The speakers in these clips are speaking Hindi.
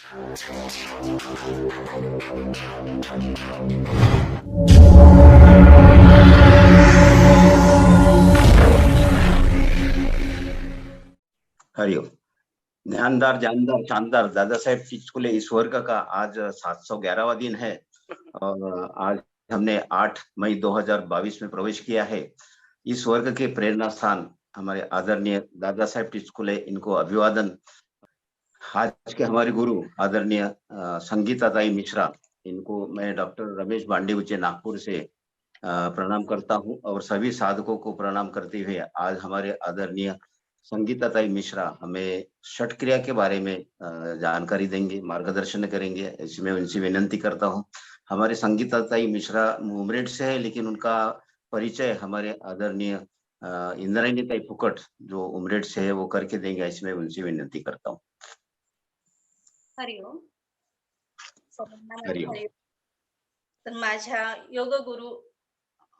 हरिओम। ज्ञानदार जानदार शानदार दादासाहेब चिचकुले इस वर्ग का आज 711वां दिन है और आज हमने 8 मई 2022 में प्रवेश किया है। इस वर्ग के प्रेरणा स्थान हमारे आदरणीय दादा साहेब चिचकुले, इनको अभिवादन। आज के हमारे गुरु आदरणीय संगीताताई मिश्रा, इनको मैं डॉक्टर रमेश बांडीवचे नागपुर से प्रणाम करता हूं और सभी साधकों को प्रणाम करते हुए आज हमारे आदरणीय संगीताताई मिश्रा हमें छठ क्रिया के बारे में जानकारी देंगे, मार्गदर्शन करेंगे, ऐसी मैं उनसे विनंती करता हूं। हमारे संगीताताई मिश्रा उमरेड से है, लेकिन उनका परिचय हमारे आदरणीय इंद्रायणी ताई फुकट जो उमरेड से है वो करके देंगे, ऐसी मैं उनसे विनंती करता हूँ। हरिओम। हरिओम। तर माझ्या योग गुरु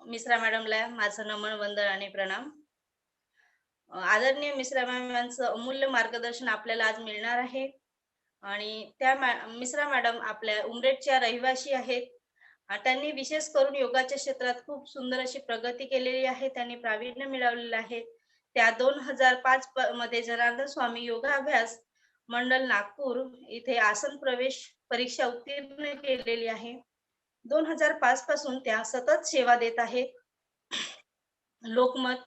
मिश्रा मॅडमला माझं नमन वंदन आणि प्रणाम। आदरणीय मिश्रा मॅम यांचं अमूल्य मार्गदर्शन आपल्याला आज मिळणार आहे आणि त्या मिश्रा मॅडम आपल्या उमरेडच्या रहिवासी आहेत। त्यांनी विशेष करून योगाच्या क्षेत्रात खूप सुंदर अशी प्रगती केलेली आहे, त्यांनी प्रावीण्य मिळवलेलं आहे। त्या 2005 मध्ये जनार्दन स्वामी योगाभ्यास मंडल नागपूर इथे आसन प्रवेश परीक्षा उत्तीर्ण केलेली आहे। 2005 पासून त्या सतत सेवा देत आहेत। लोकमत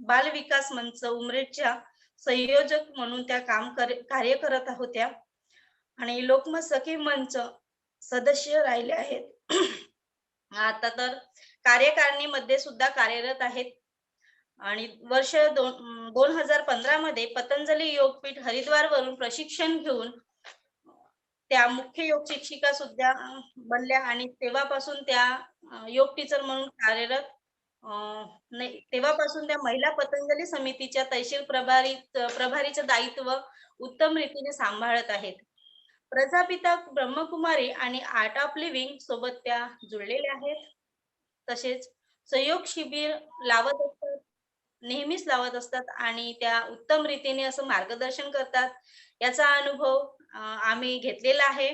बाल विकास मंच उमरेडच्या संयोजक म्हणून त्या कार्य करत होत्या आणि लोकमत सखी मंच सदस्य राहिले आहेत। आता तर कार्यकारिणीमध्ये सुद्धा कार्यरत आहेत आणि वर्ष 2015 मध्ये पतंजली योगपीठ हरिद्वार वरून प्रशिक्षण घेऊन त्या मुख्य योग शिक्षिका सुद्धा बनल्या आणि तेव्हापासून त्या योग टीचर म्हणून कार्यरत नाही, तेव्हापासून त्या महिला पतंजली समितीच्या तहसील प्रभारीचं दायित्व उत्तम रीतीने सांभाळत आहेत। प्रजापिता ब्रह्मकुमारी आणि आर्ट ऑफ लिव्हिंग सोबत त्या जुळलेल्या आहेत। तसेच सहयोग शिबिर लावत असतात, नेहमीच लावत असतात आणि त्या उत्तम रीतीने असं मार्गदर्शन करतात। याचा अनुभव आम्ही घेतलेला आहे।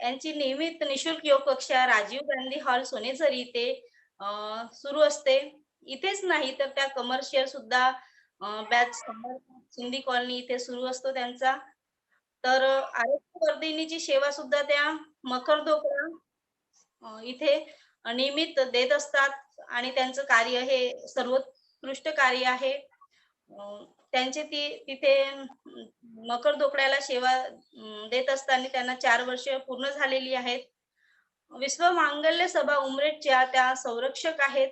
यांची नियमित निशुल्क योग कक्षा राजीव गांधी हॉल सोनेझरी इथे सुरू असते। इथेच नाही तर त्या कमर्शियल सुद्धा बॅच सिंधी कॉलनी इथे सुरू असतो त्यांचा। तर आरोग्य वर्धिनीची सेवा सुद्धा त्या मकरदोकळा इथे नियमित देत असतात आणि त्यांचं कार्य हे सर्वोत्कृष्ट कार्य आहे। त्यांचे तिथे मकरदोकड्याला सेवा देत असताना त्यांना 4 वर्ष पूर्ण झालेली आहेत। विश्व मांगल्य सभा उमरेडच्या त्या संरक्षक आहेत।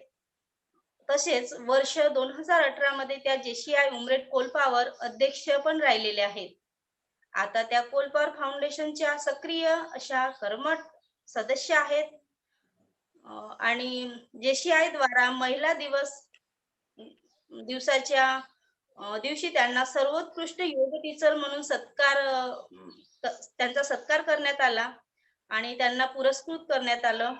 तसेच वर्ष 2018 मध्ये त्या जेसीआय उमरेड कोलपावर अध्यक्ष पण राहिलेले आहेत। आता त्या कोलपावर फाउंडेशनच्या सक्रिय अशा कर्मठ सदस्य आहेत आणि जेसीआय द्वारा महिला दिवसाच्या दिवशी त्यांना सर्वोत्कृष्ट योग टीचर म्हणून त्यांचा सत्कार करण्यात आला आणि त्यांना पुरस्कृत करण्यात आलं।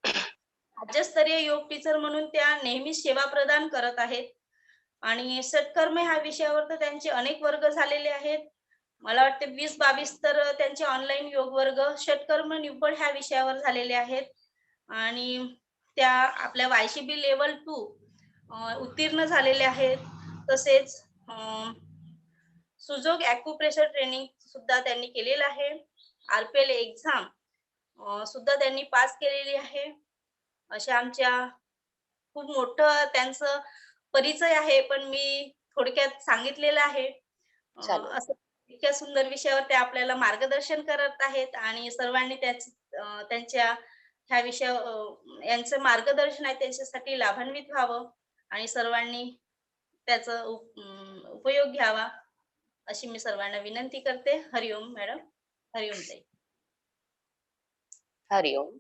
राज्यस्तरीय योग टीचर म्हणून त्या नेहमी सेवा प्रदान करत आहेत आणि सत्कर्म ह्या विषयावर तर त्यांचे अनेक वर्ग झालेले आहेत। मला वाटते 20-22 तर त्यांचे ऑनलाईन योग वर्ग षटकर्म निव्वळ ह्या विषयावर झालेले आहेत आणि त्या आपल्या वायसीबी लेवल 2 उत्तीर्ण झालेले आहेत। तसेच सुजोग ॲक्युप्रेशर ट्रेनिंग सुद्धा त्यांनी केलेलं आहे। आरपीएल एक्झाम सुद्धा त्यांनी पास केलेली आहे। अशा आमच्या खूप मोठं त्यांचं परिचय आहे, पण मी थोडक्यात सांगितलेलं आहे। असं इतक्या सुंदर विषयावर ते आपल्याला मार्गदर्शन करत आहेत आणि सर्वांनी त्यांच्या ह्या विषयावर यांचं मार्गदर्शन आहे त्यांच्यासाठी लाभान्वित व्हावं आणि सर्वांनी त्याचा उपयोग घ्यावा अशी मी सर्वांना विनंती करते। हरिओम मॅडम। हरिओम ताई। हरिओम।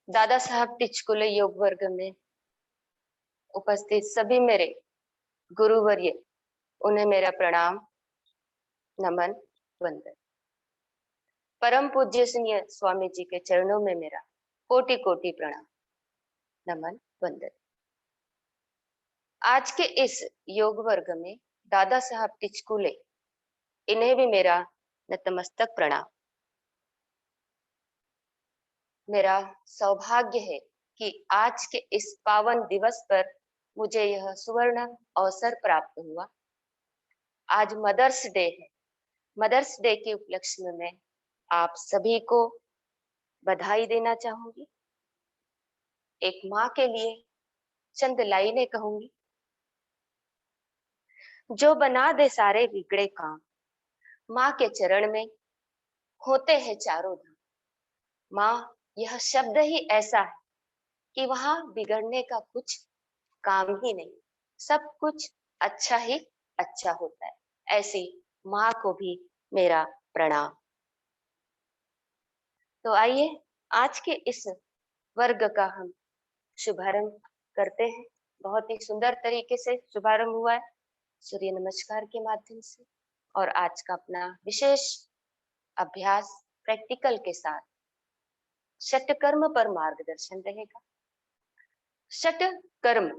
दादा साहब टिचकुले योग वर्ग में उपस्थित सभी मेरे गुरुवर्य, उन्हें मेरा प्रणाम, नमन, वंदन। परम पूज्यनीय स्वामी जी के चरणों में मेरा कोटि कोटि प्रणाम, नमन, वंदन। आज के इस योग वर्ग में दादा साहब टिचकुले इन्हें भी मेरा नतमस्तक प्रणाम। मेरा सौभाग्य है कि आज के इस पावन दिवस पर मुझे यह सुवर्ण अवसर प्राप्त हुआ। आज मदर्स डे है। मदर्स डे के उपलक्ष्य में मैं आप सभी को बधाई देना चाहूंगी। एक माँ के लिए चंद लाइनें कहूंगी। जो बना दे सारे बिगड़े काम, माँ के चरण में होते हैं चारों धाम। माँ यह शब्द ही ऐसा है कि वहां बिगड़ने का कुछ काम ही नहीं, सब कुछ अच्छा ही अच्छा होता है। ऐसी माँ को भी मेरा प्रणाम। तो आइए आज के इस वर्ग का हम शुभारंभ करते हैं। बहुत ही सुंदर तरीके से शुभारंभ हुआ है सूर्य नमस्कार के माध्यम से। और आज का अपना विशेष अभ्यास प्रैक्टिकल के साथ षटकर्म पर मार्गदर्शन रहेगा। षटकर्म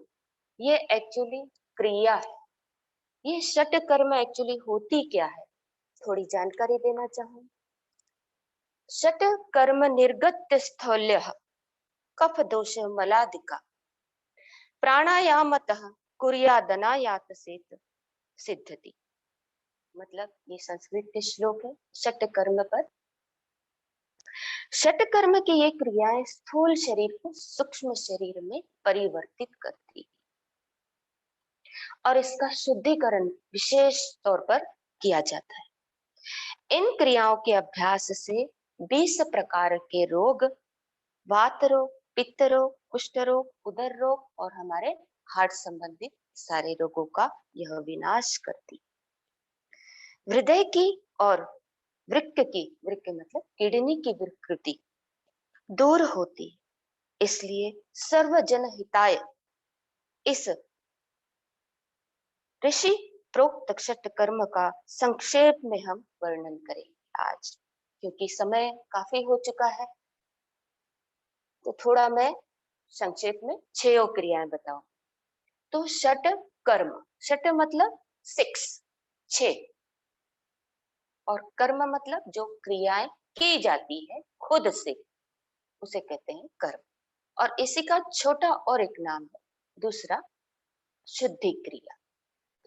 ये एक्चुअली क्रिया है। ये षटकर्म एक्चुअली होती क्या है, थोड़ी जानकारी देना चाहूँ। षटकर्म निर्गत स्थौल्य कफ दोष मलादिका प्राणायामतः कुर्यादनायात सेत सिद्धति। मतलब ये संस्कृत के श्लोक है षटकर्म पर। षटकर्म की ये क्रियाएं स्थूल शरीर को सूक्ष्म शरीर में परिवर्तित करती है और इसका शुद्धिकरण विशेष तौर पर किया जाता है। इन क्रियाओं के अभ्यास से 20 प्रकार के रोग, वात रोग, पित्त रोग, कुष्ठ रोग, उदर रोग और हमारे हार्ट संबंधित सारे रोगों का यह विनाश करती। हृदय की और वृक्क की, वृक्क मतलब किडनी की विकृति दूर होती। इसलिए सर्वजन हिताय इस ऋषि प्रोक्त षटकर्म का संक्षेप में हम वर्णन करेंगे आज, क्योंकि समय काफी हो चुका है। तो थोड़ा मैं संक्षेप में 6 क्रियाएं बताऊं। तो षट कर्म, षट मतलब 6 और कर्म मतलब जो क्रियाएं की जाती है खुद से, उसे कहते हैं कर्म। और इसी का छोटा और एक नाम है दूसरा शुद्धि क्रिया।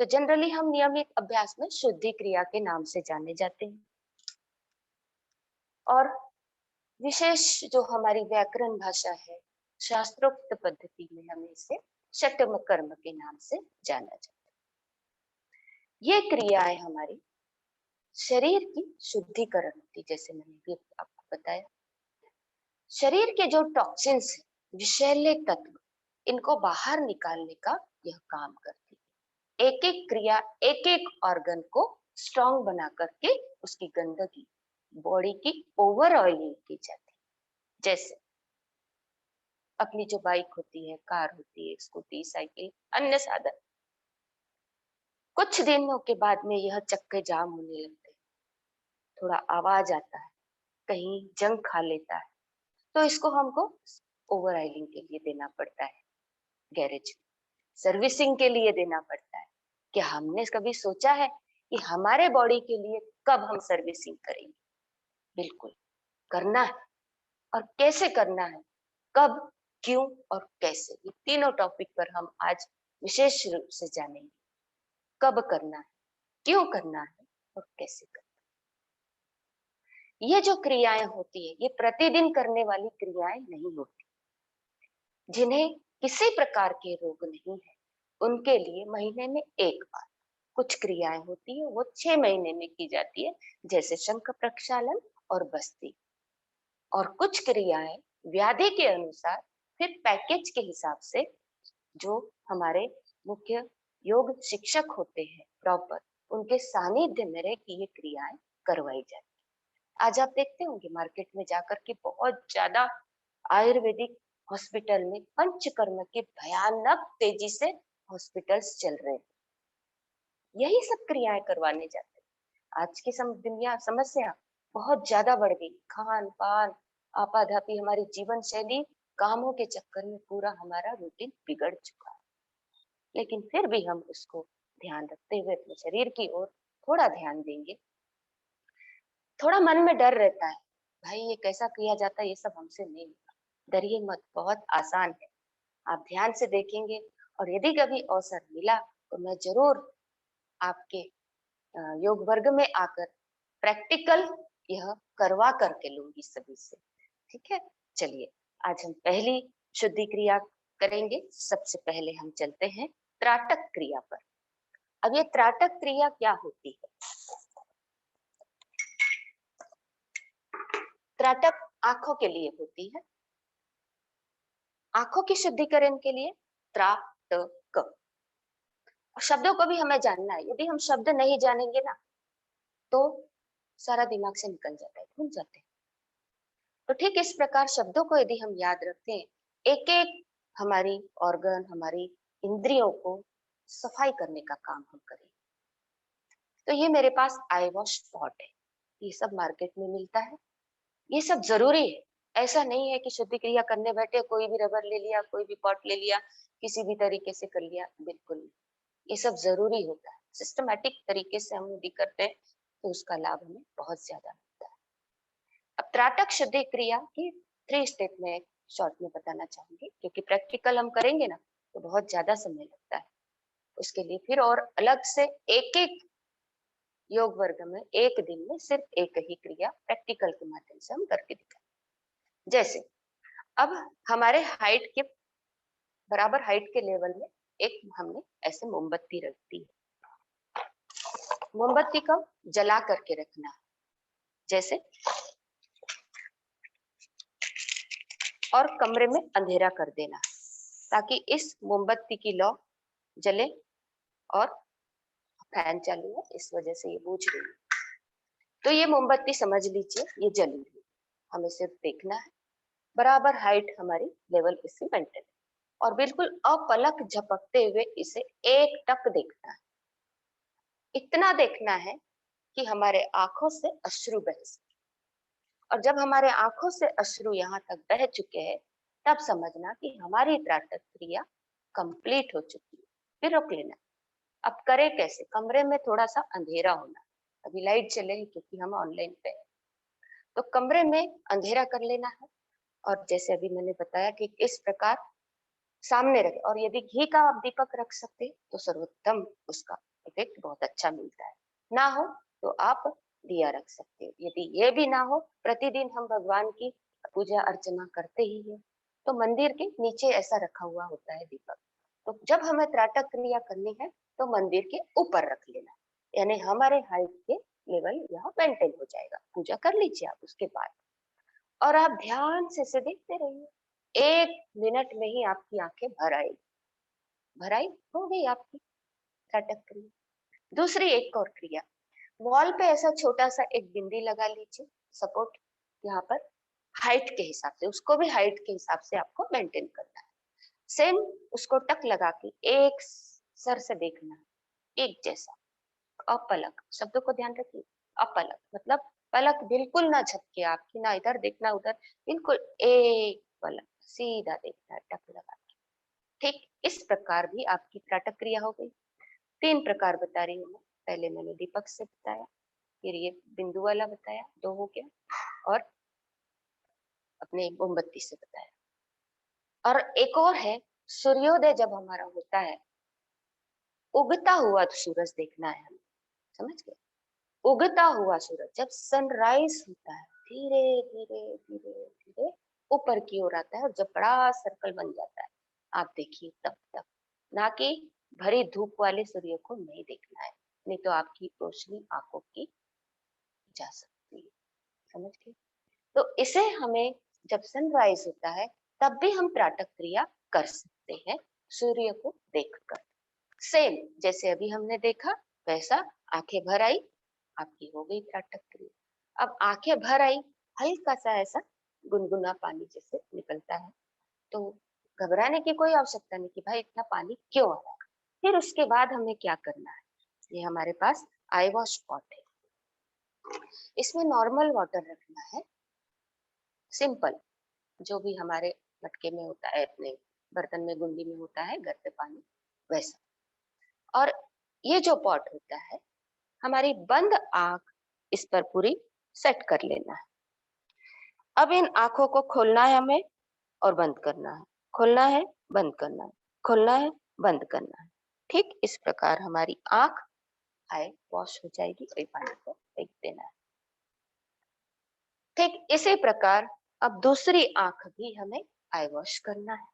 तो जनरली हम नियमित अभ्यास में शुद्धि क्रिया के नाम से जाने जाते हैं। और विशेष जो हमारी व्याकरण भाषा है, शास्त्रोक्त पद्धति में हमें इसे षटम कर्म के नाम से जाना जाता है। ये क्रियाएं हमारी शरीर की शुद्धिकरण होती, जैसे मैंने भी आपको बताया। शरीर के जो टॉक्सिन्स है, विषैले तत्व, इनको बाहर निकालने का यह काम करती है। एक एक क्रिया एक एक ऑर्गन को स्ट्रॉन्ग बना करके उसकी गंदगी, बॉडी की ओवर ऑयलिंग की जाती है। जैसे अपनी जो बाइक होती है, कार होती है, स्कूटी, साइकिल, अन्य साधन, कुछ दिनों के बाद में यह चक्के जाम होने लगते हैं, थोड़ा आवाज आता है, कहीं जंग खा लेता है, तो इसको हमको ओवर ऑयलिंग के लिए देना पड़ता है, गैरेज सर्विसिंग के लिए देना पड़ता है। क्या हमने कभी सोचा है कि हमारे बॉडी के लिए कब हम सर्विसिंग करेंगे? बिल्कुल करना है। और कैसे करना है, कब, क्यों और कैसे, ये तीनों टॉपिक पर हम आज विशेष रूप से जानेंगे। कब करना है, क्यों करना है और कैसे करना है। ये जो क्रियाएं होती है, ये प्रतिदिन करने वाली क्रियाएं नहीं होती। जिन्हें किसी प्रकार के रोग नहीं है, उनके लिए महीने में एक बार कुछ क्रियाएं होती है, वो 6 महीने में की जाती है, जैसे शंख प्रक्षालन और बस्ती। और कुछ क्रियाएं व्याधि के अनुसार फिर पैकेज के हिसाब से जो हमारे मुख्य योग शिक्षक होते हैं प्रॉपर, उनके सानिध्य में रह के ये क्रियाएं करवाई जाती है। आज आप देखते होंगे मार्केट में जाकर के बहुत ज्यादा आयुर्वेदिक हॉस्पिटल में पंचकर्म के भयानक तेजी से हॉस्पिटल्स चल रहे हैं, यही सब क्रियाएं करवाने जाते हैं। आज की दुनिया समस्या बहुत ज्यादा बढ़ गई, खान पान, आपाधापी, हमारी जीवन शैली, कामों के चक्कर में पूरा हमारा रूटीन बिगड़ चुका है। लेकिन फिर भी हम उसको ध्यान रखते हुए अपने शरीर की ओर थोड़ा ध्यान देंगे, थोड़ा मन में डर रहता है, भाई ये कैसा किया जाता है, ये सब हमसे नहीं होगा। डरिए मत, बहुत आसान है। आप ध्यान से देखेंगे और यदि कभी अवसर मिला तो मैं जरूर आपके योग वर्ग में आकर प्रैक्टिकल यह करवा करके लूंगी सभी से। ठीक है, चलिए आज हम पहली शुद्धि क्रिया करेंगे। सबसे पहले हम चलते हैं त्राटक क्रिया पर। अब ये त्राटक क्रिया क्या होती है? त्राटक आंखों के लिए होती है। आंखों की शुद्धिकरण के लिए त्राटक। शब्दों को भी हमें जानना है। यदि हम शब्द नहीं जानेंगे ना तो सारा दिमाग से निकल जाता है, भूल जाते हैं। तो ठीक इस प्रकार शब्दों को यदि हम याद रखते हैं, एक एक हमारी ऑर्गन, हमारी इंद्रियों को सफाई करने का काम हम करें। तो ये मेरे पास आई वॉश पॉट है, ये सब मार्केट में मिलता है, ये सब जरूरी है। ऐसा नहीं है कि शुद्धि क्रिया करने बैठे कोई भी रबर ले लिया, कोई भी पॉट ले लिया, किसी भी तरीके से कर लिया, बिल्कुल नहीं। ये सब जरूरी होता है। सिस्टमैटिक तरीके से हम यदि करते हैं तो उसका लाभ हमें बहुत ज्यादा मिलता है। अब त्राटक शुद्धि क्रिया की 3 स्टेप में शॉर्ट में बताना चाहूंगी, क्योंकि प्रैक्टिकल हम करेंगे ना तो बहुत ज्यादा समय लगता है। उसके लिए फिर और अलग से एक एक योग वर्ग में एक दिन में सिर्फ एक ही क्रिया प्रैक्टिकल के माध्यम से हम करके दिखाएं। जैसे अब हमारे हाइट के बराबर हाइट के लेवल में एक हमने ऐसे मोमबत्ती रख दी है। मोमबत्ती को जला करके रखना है जैसे, और कमरे में अंधेरा कर देना ताकि इस मोमबत्ती की लौ जले। और फैन चालू है इस वजह से ये बुझ रही है। तो ये मोमबत्ती समझ लीजिए ये जली हुई, हमें सिर्फ देखना है। बराबर हाइट हमारी लेवल इससे मेंटेन है और बिल्कुल अपलक झपकते हुए इसे एक टक देखना है। इतना देखना है कि हमारे आंखों से अश्रु बह सके। और जब हमारे आंखों से अश्रु यहाँ तक बह चुके हैं तब समझना कि हमारी त्राटक क्रिया कंप्लीट हो चुकी है। फिर रोक लेना। अब करें कैसे? कमरे में थोड़ा सा अंधेरा होना, अभी लाइट चलेगी क्योंकि हम ऑनलाइन पे हैं, तो कमरे में अंधेरा कर लेना है। और जैसे अभी मैंने बताया कि इस प्रकार सामने रखे, और यदि घी का आप दीपक रख सकते हैं तो सर्वोत्तम, उसका इफेक्ट बहुत अच्छा मिलता है। ना हो तो आप दिया रख सकते हैं। यदि ये भी ना हो, प्रतिदिन हम भगवान की पूजा अर्चना करते ही हैं, तो मंदिर के नीचे ऐसा रखा हुआ होता है दीपक। तो जब हमें त्राटक क्रिया करनी है तो मंदिर के ऊपर रख लेना, यानी हमारे हाइट के लेवल यहाँ मेंटेन हो जाएगा। पूजा कर लीजिए आप उसके बाद, और आप ध्यान से इसे देखते रहिए। 1 मिनट में ही आपकी आंखें भर आई हो गई आपकी त्राटक क्रिया। दूसरी एक और क्रिया, वॉल पे ऐसा छोटा सा एक बिंदी लगा लीजिए, सपोर्ट यहाँ पर हाइट के हिसाब से, उसको भी हाइट के हिसाब से आपको मेंटेन करना है। सेम उसको टक लगा के एक सर से देखना है, एक जैसा, अपलक। शब्दों को ध्यान रखिए, अपलक मतलब पलक बिल्कुल ना झपके आपकी, ना इधर देखना उधर, बिल्कुल एक पलक सीधा देखना है टक लगा के। ठीक इस प्रकार भी आपकी त्राटक क्रिया हो गई। 3 प्रकार बता रही हूँ मैं। पहले मैंने दीपक से बताया, फिर ये बिंदु वाला बताया, 2 हो गया, और अपने मोमबत्ती से बताया। और एक और है, सूर्योदय जब हमारा होता है, उगता हुआ सूरज देखना है हमें, समझ गए? उगता हुआ सूरज जब सनराइज होता है, धीरे धीरे धीरे धीरे ऊपर की ओर आता है, और जब बड़ा सर्कल बन जाता है, आप देखिए तब ना कि भरी धूप वाले सूर्य को नहीं देखना है, नहीं तो आपकी रोशनी आंखों की जा सकती है, समझ गए? तो इसे हमें जब सनराइज होता है तब भी हम त्राटक क्रिया कर सकते हैं, सूर्य को देखकर। सेम जैसे अभी हमने देखा वैसा, आंखें भर आई, आपकी हो गई त्राटक क्रिया। अब आंखें भर आई, हल्का सा ऐसा गुनगुना पानी जैसे निकलता है, तो घबराने की कोई आवश्यकता नहीं कि भाई इतना पानी क्यों आ रहा है। फिर उसके बाद हमें क्या करना है, ये हमारे पास आई वॉश पॉट है, इसमें नॉर्मल वाटर रखना है, सिंपल, जो भी हमारे मटके में होता है, अपने बर्तन में गुंडी में होता है घर पे पानी, वैसा। और ये जो पॉट होता है हमारी बंद आंख इस पर पूरी सेट कर लेना है। अब इन आंखों को खोलना है हमें और बंद करना है, खोलना है, बंद करना है, खोलना है, बंद करना है। ठीक इस प्रकार हमारी आंख आई वॉश हो जाएगी, कोई पानी को फेंक देना है। ठीक इसी प्रकार अब दूसरी आंख भी हमें आई वॉश करना है।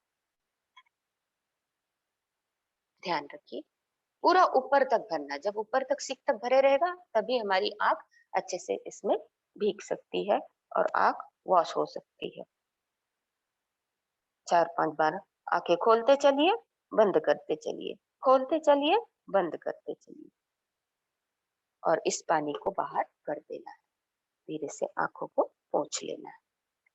ध्यान रखिए पूरा ऊपर तक भरना, जब ऊपर तक सिक तक भरे रहेगा तभी हमारी आंख अच्छे से इसमें भीग सकती है और आंख वॉश हो सकती है। 4-5 बार आंखें खोलते चलिए, बंद करते चलिए, खोलते चलिए, बंद करते चलिए और इस पानी को बाहर कर देना है। धीरे से आंखों को पोंछ लेना है।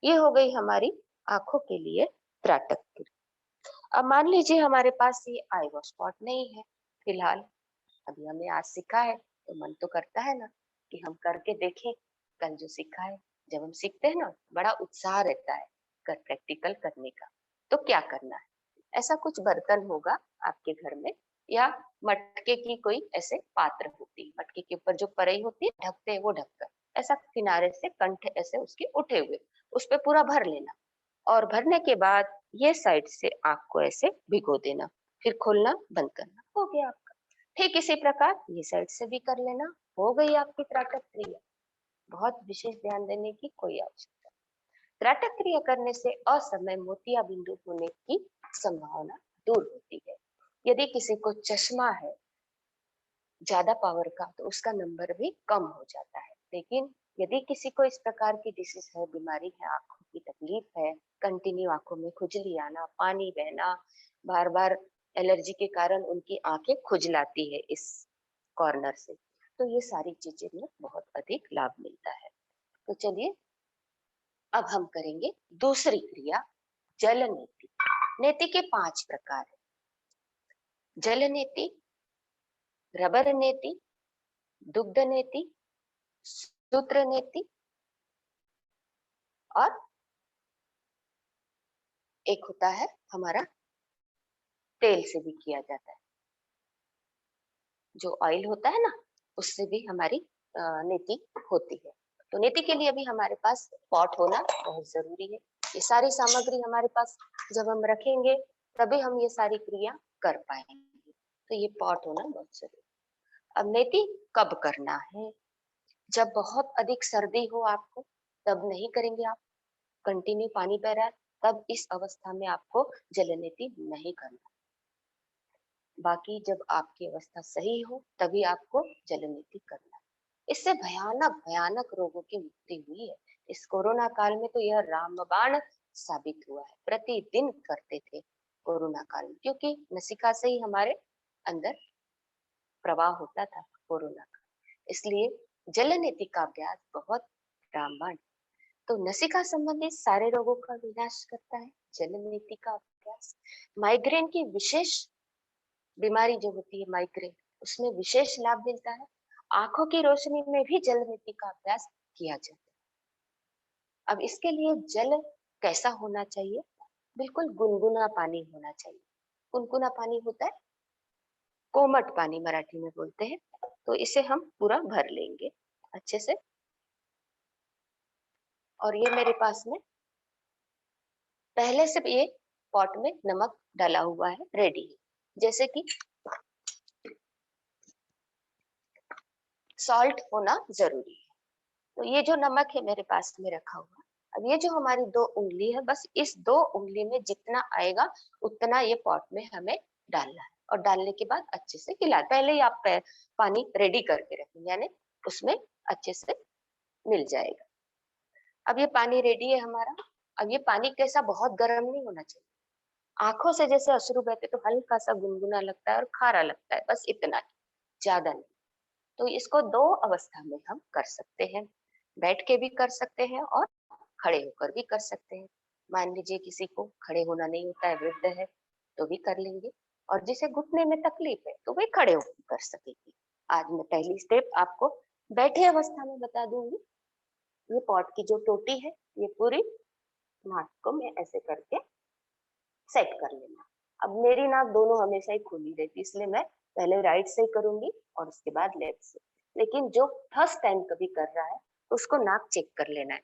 ये हो गई हमारी आंखों के लिए त्राटक क्रिया। अब मान लीजिए हमारे पास ये आई वॉश पॉट नहीं है फिलहाल, अभी हमने आज सीखा है तो मन तो करता है ना कि हम करके देखें कल जो सीखा है। जब हम सीखते हैं ना बड़ा उत्साह रहता है कर प्रैक्टिकल करने का। तो क्या करना है, ऐसा कुछ बर्तन होगा आपके घर में या मटके की कोई ऐसे पात्र होती है, मटके के ऊपर जो परई होती है ढकते हैं वो ढककर ऐसा किनारे से कंठ ऐसे उसके उठे हुए उस पे पूरा भर लेना और भरने के बाद ये साइड से आंख को ऐसे भिगो देना, फिर खोलना बंद करना, हो गया आपका। ठीक इसी प्रकार ये साइड से भी कर लेना, हो गई आपकी त्राटक क्रिया। बहुत विशेष ध्यान देने की कोई आवश्यकता नहीं। त्राटक क्रिया करने से असमय मोतिया बिंदु होने की संभावना दूर होती है। यदि किसी को चश्मा है ज्यादा पावर का तो उसका नंबर भी कम हो जाता है, लेकिन यदि किसी को इस प्रकार की डिसीज है, बीमारी है, आंखों की तकलीफ है, कंटिन्यू आंखों में खुजली आना, पानी बहना, बार बार एलर्जी के कारण उनकी आंखें खुजलाती है इस कॉर्नर से, तो ये सारी चीजें में बहुत अधिक लाभ मिलता है। तो चलिए अब हम करेंगे दूसरी क्रिया, जल नेति। नेति के 5 प्रकार है, जल नेति, रबर नेति, दुग्ध नेति, सूत्र नेति और एक होता है हमारा तेल से भी किया जाता है, जो ऑयल होता है ना उससे भी हमारी नेति होती है। तो नेति के लिए भी हमारे पास पॉट होना बहुत जरूरी है। ये सारी सामग्री हमारे पास जब हम रखेंगे तभी हम ये सारी क्रिया कर पाएंगे, तो ये पॉट होना बहुत जरूरी है। अब नेति कब करना है, जब बहुत अधिक सर्दी हो आपको तब नहीं करेंगे आप, कंटिन्यू पानी बह रहा है तब इस अवस्था में आपको जलनेति नहीं करना। बाकी जब आपकी अवस्था सही हो तभी आपको जलनेति करना है। इससे भयानक भयानक रोगों की मुक्ति हुई है। इस कोरोना काल में तो यह रामबाण साबित हुआ है, प्रतिदिन करते थे कोरोना काल में, क्योंकि नसिका से ही हमारे अंदर प्रवाह होता था कोरोना का, इसलिए जलनेति का अभ्यास बहुत रामबाण। तो नसिका संबंधित सारे रोगों का विनाश करता है जलनेति का अभ्यास। माइग्रेन की विशेष बीमारी जो होती है माइग्रेन, उसमें विशेष लाभ मिलता है। आंखों की रोशनी में भी जलनेति का अभ्यास किया जाता है। अब इसके लिए जल कैसा होना चाहिए, बिल्कुल गुनगुना पानी होना चाहिए। गुनगुना पानी होता है कोमट पानी मराठी में बोलते हैं, तो इसे हम पूरा भर लेंगे अच्छे से। और ये मेरे पास में पहले से ये पॉट में नमक डाला हुआ है, रेडी है। जैसे कि सॉल्ट होना जरूरी है, तो ये जो नमक है मेरे पास में रखा हुआ। अब ये जो हमारी 2 उंगली है, बस इस 2 उंगली में जितना आएगा उतना ये पॉट में हमें डालना है और डालने के बाद अच्छे से हिला। पहले ही आप पानी रेडी करके रखें, यानी उसमें अच्छे से मिल जाएगा। अब ये पानी रेडी है हमारा। अब ये पानी कैसा, बहुत गर्म नहीं होना चाहिए। आंखों से जैसे अश्रु बहते तो हल्का सा गुनगुना लगता है और खारा लगता है, बस इतना ही, ज्यादा नहीं। तो इसको 2 अवस्था में हम कर सकते हैं, बैठ के भी कर सकते हैं और खड़े होकर भी कर सकते हैं। मान लीजिए किसी को खड़े होना नहीं होता है, वृद्ध है, तो भी कर लेंगे, और जिसे घुटने में तकलीफ है तो वे खड़े होकर कर सकेंगे। आज मैं पहली स्टेप आपको बैठे अवस्था में बता दूंगी। ये पॉट की जो टोटी है ये पूरी नाक को मैं ऐसे करके सेट कर लेना। अब मेरी नाक दोनों हमेशा ही खुली रहती है, इसलिए मैं पहले राइट से ही करूंगी और उसके बाद लेफ्ट से। लेकिन जो फर्स्ट टाइम कभी कर रहा है उसको नाक चेक कर लेना है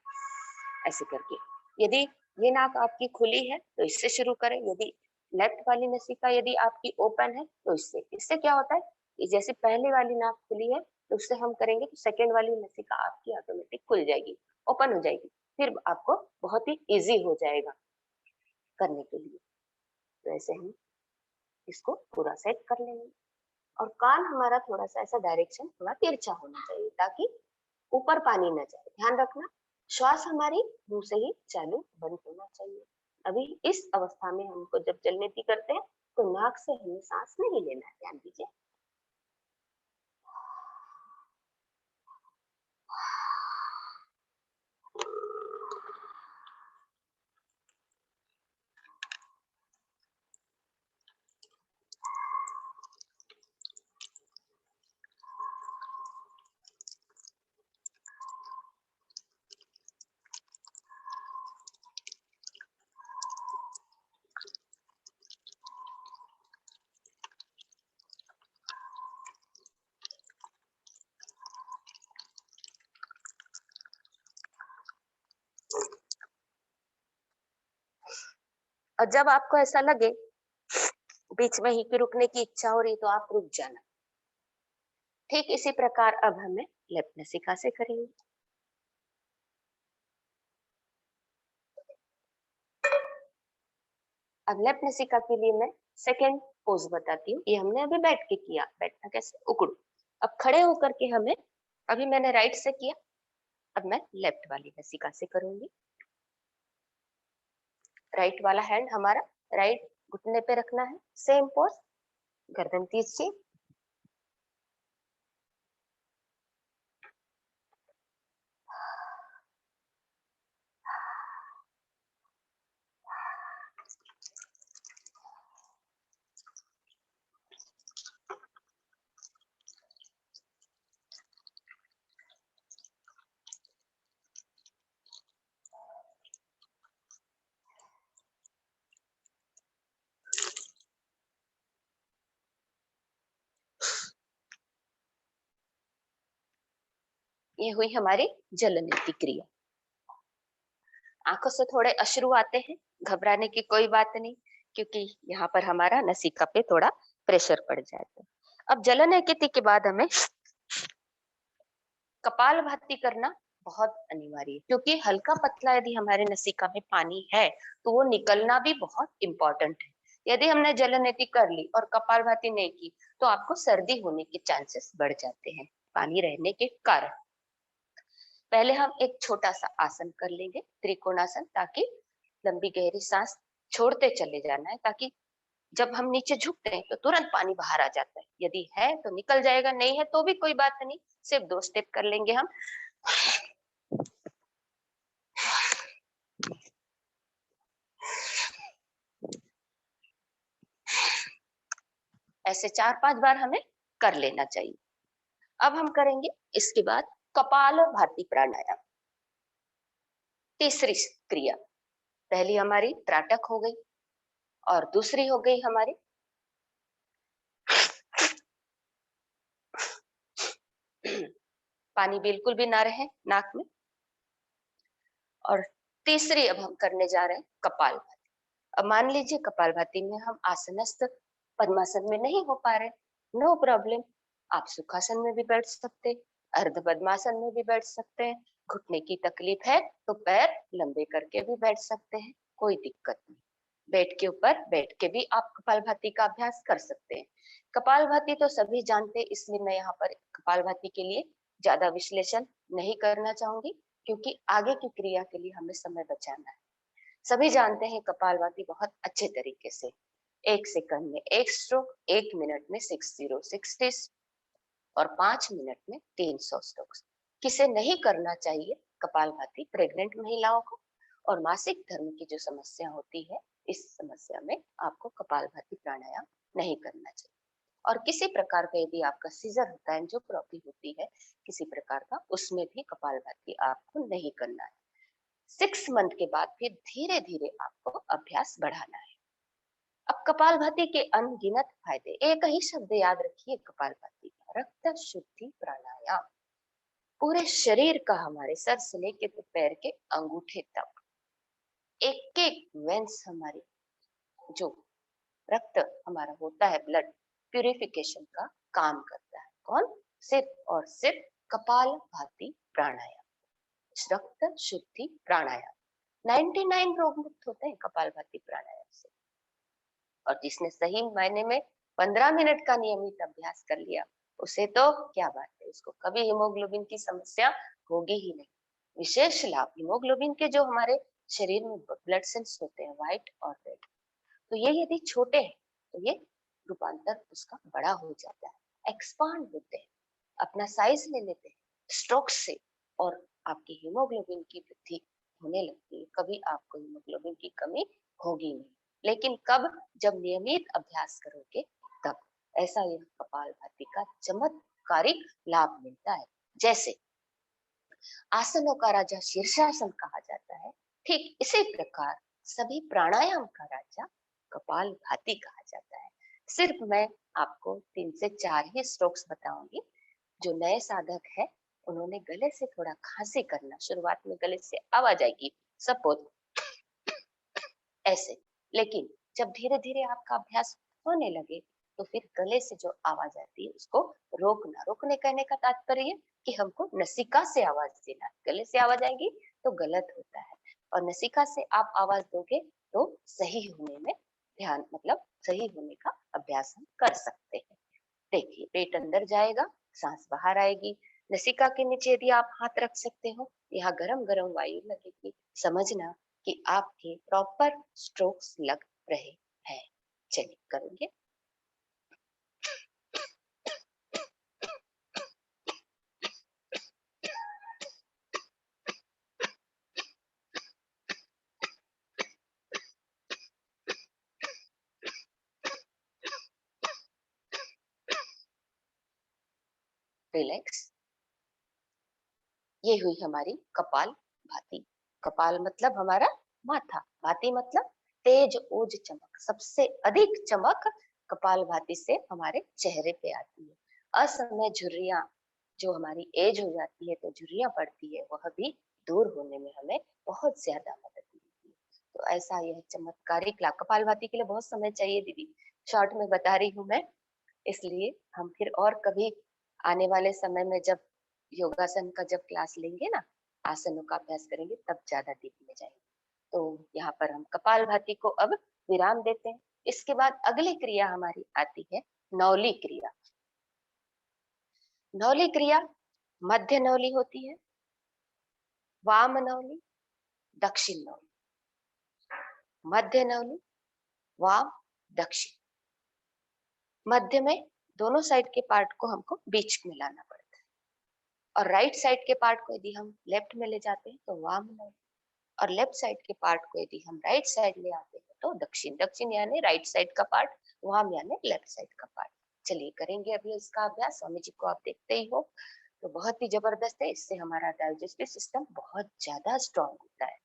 ऐसे करके। यदि ये नाक आपकी खुली है तो इससे शुरू करें, यदि लेफ्ट वाली नसिका यदि आपकी ओपन है तो इससे क्या होता है कि जैसे पहले वाली नाक खुली है तो उससे हम करेंगे तो सेकेंड वाली नसिका आपकी ऑटोमेटिक खुल जाएगी, ओपन हो जाएगी, फिर आपको बहुत ही इजी हो जाएगा करने के लिए। तो ऐसे हम इसको पूरा सेट कर लेंगे। और कान हमारा थोड़ा सा ऐसा डायरेक्शन थोड़ा तिरछा होना चाहिए ताकि ऊपर पानी न जाए। ध्यान रखना श्वास हमारी मुंह से ही चालू बंद होना चाहिए। अभी इस अवस्था में हमको जब जलनेती करते हैं तो नाक से हमें सांस नहीं लेना है, ध्यान दीजिए। और जब आपको ऐसा लगे बीच में ही कि रुकने की इच्छा हो रही तो आप रुक जाना। ठीक इसी प्रकार अब हमें लेफ्ट नसिका से करेंगे। अब लेफ्ट नसिका के लिए मैं सेकेंड पोज बताती हूँ। ये हमने अभी बैठ के किया, बैठना कैसे, उकड़ू। अब खड़े होकर के हमें, अभी मैंने राइट से किया, अब मैं लेफ्ट वाली नसिका से करूंगी। राइट वाला हैंड हमारा राइट घुटने पे रखना है, सेम पोज, गर्दन तिरछी। ये हुई हमारी जलनेती क्रिया। आंखों से थोड़े अश्रु आते हैं, घबराने की कोई बात नहीं, क्योंकि यहाँ पर हमारा नसिका पे थोड़ा प्रेशर पड़ जाता है। अब जलनेती के बाद हमें कपालभाति करना बहुत अनिवार्य है, क्योंकि हल्का पतला यदि हमारे नसिका में पानी है तो वो निकलना भी बहुत इंपॉर्टेंट है। यदि हमने जलनेती कर ली और कपालभाति नहीं की तो आपको सर्दी होने के चांसेस बढ़ जाते हैं पानी रहने के कारण। पहले हम एक छोटा सा आसन कर लेंगे, त्रिकोणासन, ताकि लंबी गहरी सांस छोड़ते चले जाना है, ताकि जब हम नीचे झुकते हैं तो तुरंत पानी बाहर आ जाता है। यदि है तो निकल जाएगा, नहीं है तो भी कोई बात नहीं, सिर्फ 2 स्टेप कर लेंगे हम। ऐसे 4-5 बार हमें कर लेना चाहिए। अब हम करेंगे इसके बाद कपालभाति प्राणायाम। तीसरी क्रिया, पहली हमारी त्राटक हो गई और दूसरी हो गई हमारी पानी बिल्कुल भी ना रहे नाक में, और तीसरी अब हम करने जा रहे हैं कपालभाति। अब मान लीजिए कपालभाति में हम आसनस्थ पद्मासन में नहीं हो पा रहे, नो प्रॉब्लम, आप सुखासन में भी बैठ सकते, अर्ध पद्मासन में भी बैठ सकते हैं। घुटने की तकलीफ है तो पैर लंबे करके भी बैठ सकते हैं, कोई दिक्कत नहीं। बेड के ऊपर बैठ के भी आप कपालभाति का अभ्यास कर सकते हैं। कपालभाति तो सभी जानते हैं, इसलिए मैं यहाँ पर कपालभाति के लिए ज्यादा विश्लेषण नहीं करना चाहूंगी, क्योंकि आगे की क्रिया के लिए हमें समय बचाना है। सभी जानते हैं कपालभाति बहुत अच्छे तरीके से 1 सेकंड में 1 स्ट्रोक, 1 मिनट में 60 और 5 मिनट में 300 स्ट्रोक। किसे नहीं करना चाहिए कपालभाति? प्रेग्नेंट महिलाओं को और मासिक धर्म की जो समस्या होती है, इस समस्या में आपको कपालभाति प्राणायाम नहीं करना चाहिए। और किसी प्रकार का यदि आपका सीजर होता है, जो प्रॉब्लम होती है किसी प्रकार का, उसमें भी कपालभाति आपको नहीं करना है। 6 मंथ के बाद फिर धीरे धीरे आपको अभ्यास बढ़ाना है। अब कपालभाति के अनगिनत फायदे, एक ही शब्द याद रखिए कपालभाति का, रक्त शुद्धि प्राणायाम। पूरे शरीर का, हमारे सर से लेके तो पैर के अंगूठे तक एक एक वेंस, हमारी जो रक्त हमारा होता है, ब्लड प्यूरिफिकेशन का काम करता है। कौन? सिर्फ और सिर्फ कपालभाति प्राणायाम, रक्त शुद्धि प्राणायाम। 99 रोग मुक्त होते हैं कपालभाति प्राणायाम से। और जिसने सही मायने में 15 मिनट का नियमित अभ्यास कर लिया, उसे तो क्या बात है, उसको कभी हीमोग्लोबिन की समस्या होगी ही नहीं। विशेष लाभ, हीमोग्लोबिन के जो हमारे शरीर में ब्लड सेल्स होते हैं, व्हाइट और रेड, तो ये यदि छोटे हैं तो ये रूपांतर उसका बड़ा हो जाता है, एक्सपांड होते हैं, अपना साइज ले लेते हैं स्ट्रोक से, और आपकी हीमोग्लोबिन की वृद्धि होने लगती है। कभी आपको हीमोग्लोबिन की कमी होगी नहीं, लेकिन कब? जब नियमित अभ्यास करोगे तब। ऐसा यह कपालभाति का चमत्कारिक लाभ मिलता है। जैसे आसनों का राजा शीर्षासन कहा जाता है, ठीक इसी प्रकार सभी प्राणायाम का राजा कपालभाति कहा जाता है। सिर्फ मैं आपको 3 से 4 ही स्ट्रोक्स बताऊंगी। जो नए साधक है, उन्होंने गले से थोड़ा खांसी करना, शुरुआत में गले से आवाज आएगी, सपोज ऐसे, लेकिन जब धीरे धीरे आपका अभ्यास होने लगे तो फिर गले से जो आवाज आती है उसको रोकना। रोकने कहने का तात्पर्य कि हमको नसिका से आवाज देना। गले से आवाज आएगी तो गलत होता है, और नसिका से आप आवाज दोगे तो सही होने में ध्यान, मतलब सही होने का अभ्यास हम कर सकते हैं। देखिए, पेट अंदर जाएगा, सांस बाहर आएगी। नसिका के नीचे यदि आप हाथ रख सकते हो, यहाँ गरम गरम वायु लगेगी। समझना कि आपके प्रॉपर स्ट्रोक्स लग रहे हैं। चलिए करेंगे। रिलैक्स। ये हुई हमारी कपाल भाती। कपाल मतलब हमारा माथा, भाती मतलब तेज ओज चमक। सबसे अधिक चमक कपाल भाती से हमारे चेहरे पे आती है। असमय झुर्रियां, जो हमारी एज हो जाती है तो झुर्रियां पड़ती है, वह भी दूर होने में हमें बहुत ज्यादा मदद मिलती है। तो ऐसा यह चमत्कारिक लाभ। कपाल भाती के लिए बहुत समय चाहिए दीदी, शॉर्ट में बता रही हूँ मैं, इसलिए हम फिर और कभी आने वाले समय में जब योगासन का जब क्लास लेंगे ना, आसनों का अभ्यास करेंगे, तब ज्यादा डीप में जाएंगे। तो यहाँ पर हम कपालभाति को अब विराम देते हैं। इसके बाद अगली क्रिया हमारी आती है नौली क्रिया। नौली क्रिया मध्य नौली होती है, वाम नौली, दक्षिण नौली। मध्य नौली, वाम, दक्षिण। मध्य में दोनों साइड के पार्ट को हमको बीच में लाना पड़ता है, और राइट साइड के पार्ट को यदि हम लेफ्ट में ले जाते हैं तो वाम नौली, और लेफ्ट साइड के पार्ट को यदि हम राइट साइड ले आते हैं तो दक्षिण। दक्षिण यानी राइट साइड का पार्ट, वाम यानी लेफ्ट साइड का पार्ट। चलिए करेंगे अभी इसका अभ्यास। स्वामी जी को आप देखते ही हो, तो बहुत ही जबरदस्त है। इससे हमारा डाइजेस्टिव सिस्टम बहुत ज्यादा स्ट्रांग होता है।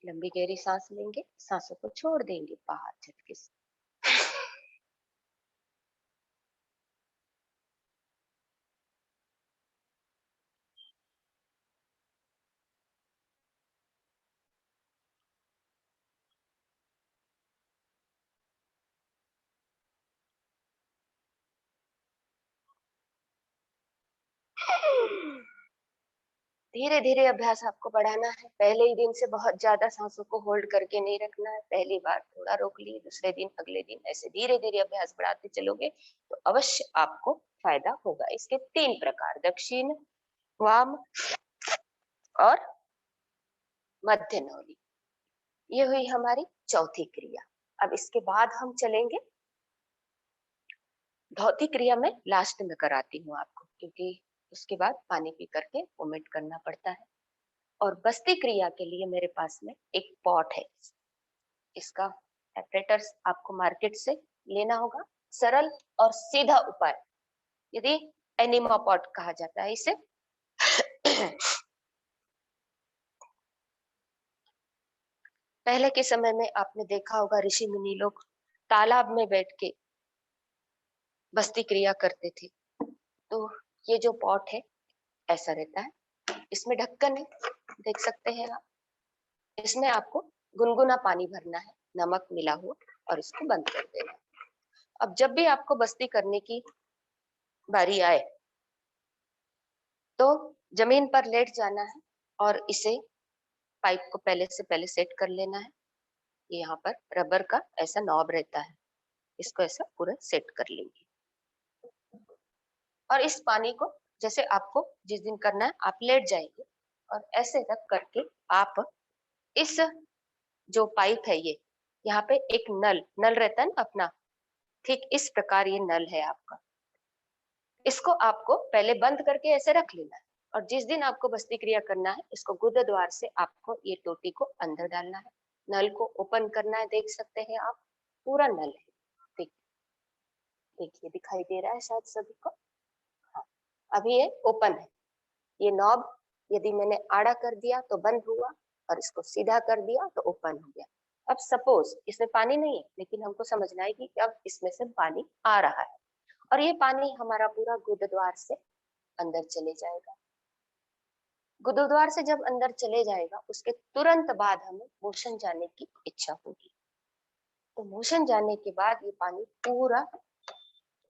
लंबी गहरी सांस लेंगे, सांसों को छोड़ देंगे बाहर झटके से। धीरे धीरे अभ्यास आपको बढ़ाना है। पहले ही दिन से बहुत ज्यादा सांसों को होल्ड करके नहीं रखना है। पहली बार थोड़ा रोक लिए, दूसरे दिन, अगले दिन, ऐसे धीरे धीरे अभ्यास बढ़ाते चलोगे तो अवश्य आपको फायदा होगा। इसके 3 प्रकार, दक्षिण, वाम और मध्य नौली। ये हुई हमारी चौथी क्रिया। अब इसके बाद हम चलेंगे धौती क्रिया में, लास्ट में कराती हूँ आपको, क्योंकि उसके बाद पानी पी करके वोमिट करना पड़ता है। और बस्ती क्रिया के लिए मेरे पास में एक पॉट है। इसका एपरेटर्स आपको मार्केट से लेना होगा। सरल और सीधा उपाय, यदि एनिमा पॉट कहा जाता है इसे। पहले के समय में आपने देखा होगा ऋषि मुनि लोग तालाब में बैठ के बस्ती क्रिया करते थे। तो ये जो पॉट है ऐसा रहता है, इसमें ढक्कन है, देख सकते हैं आप। इसमें आपको गुनगुना पानी भरना है, नमक मिला हुआ, और इसको बंद कर देना है। अब जब भी आपको बस्ती करने की बारी आए तो जमीन पर लेट जाना है और इसे पाइप को पहले से पहले सेट कर लेना है। यहाँ पर रबर का ऐसा नॉब रहता है, इसको ऐसा पूरा सेट कर लेंगे। और इस पानी को जैसे आपको जिस दिन करना है आप लेट जाएंगे और ऐसे रख करके आप इस जो पाइप है ये यहाँ पे एक नल नल रहता है ना अपना, ठीक इस प्रकार ये नल है आपका। इसको आपको पहले बंद करके ऐसे रख लेना है और जिस दिन आपको बस्ती क्रिया करना है इसको गुदा द्वार से आपको ये टोटी को अंदर डालना है, नल को ओपन करना है। देख सकते हैं आप पूरा नल है, देखिए दिखाई दे रहा है शायद सभी को। हाँ, अभी ये ओपन है। ये नॉब यदि मैंने आड़ा कर दिया तो बंद हुआ और इसको सीधा कर दिया तो ओपन हो गया। अब सपोज इसमें पानी नहीं है लेकिन हमको समझना है कि अब इसमें से पानी आ रहा है और ये पानी हमारा पूरा गुरुद्वार से अंदर चले जाएगा। गुरुद्वार से जब अंदर चले जाएगा उसके तुरंत बाद हमें मोशन जाने की इच्छा होगी। तो मोशन जाने के बाद ये पानी पूरा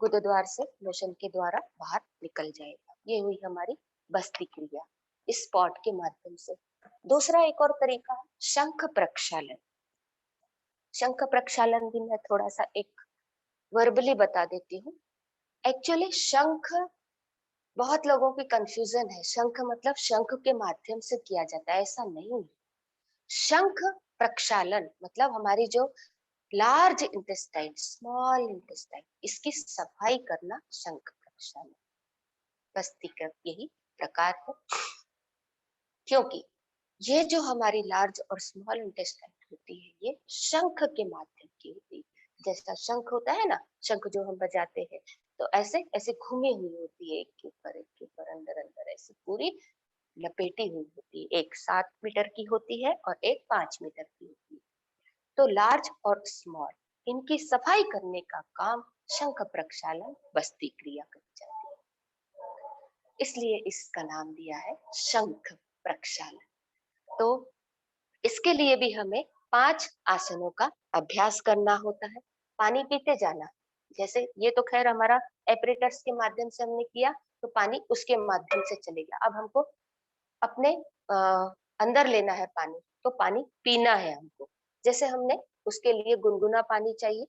गुरुद्वार से मोशन के द्वारा बाहर निकल जाएगा। ये हुई हमारी बस्ती क्रिया इस पॉट के माध्यम से। दूसरा एक और तरीका है शंख प्रक्षालन। शंख प्रक्षालन भी मैं थोड़ा सा एक वर्बली बता देती हूँ। एक्चुअली शंख बहुत लोगों की कंफ्यूजन है, शंख मतलब शंख के माध्यम से किया जाता है, ऐसा नहीं है। शंख प्रक्षालन मतलब हमारी जो लार्ज इंटेस्टाइन, स्मॉल इंटेस्टाइन, इसकी सफाई करना शंख प्रक्षालन। बस्ती का यही प्रकार है, क्योंकि ये जो हमारी लार्ज और स्मॉल इंटेस्टाइन होती है ये शंख के माध्यम की होती है। जैसा शंख होता है ना, शंख जो हम बजाते हैं तो ऐसे ऐसे घूमी हुई होती है, एक के ऊपर अंदर अंदर ऐसे पूरी लपेटी हुई होती है। एक 7 मीटर की होती है और एक 5 मीटर की होती है। तो लार्ज और स्मॉल इनकी सफाई करने का काम शंख प्रक्षालन बस्ती क्रिया करी जाती है, इसलिए इसका नाम दिया है शंख प्रक्षालन। तो इसके लिए भी हमें 5 आसनों का अभ्यास करना होता है। पानी पीते जाना, जैसे ये तो खैर हमारा एपरेटर्स के माध्यम से हमने किया तो पानी उसके माध्यम से चलेगा। अब हमको अपने अंदर लेना है पानी, तो पानी पीना है हमको। जैसे हमने उसके लिए गुनगुना पानी चाहिए।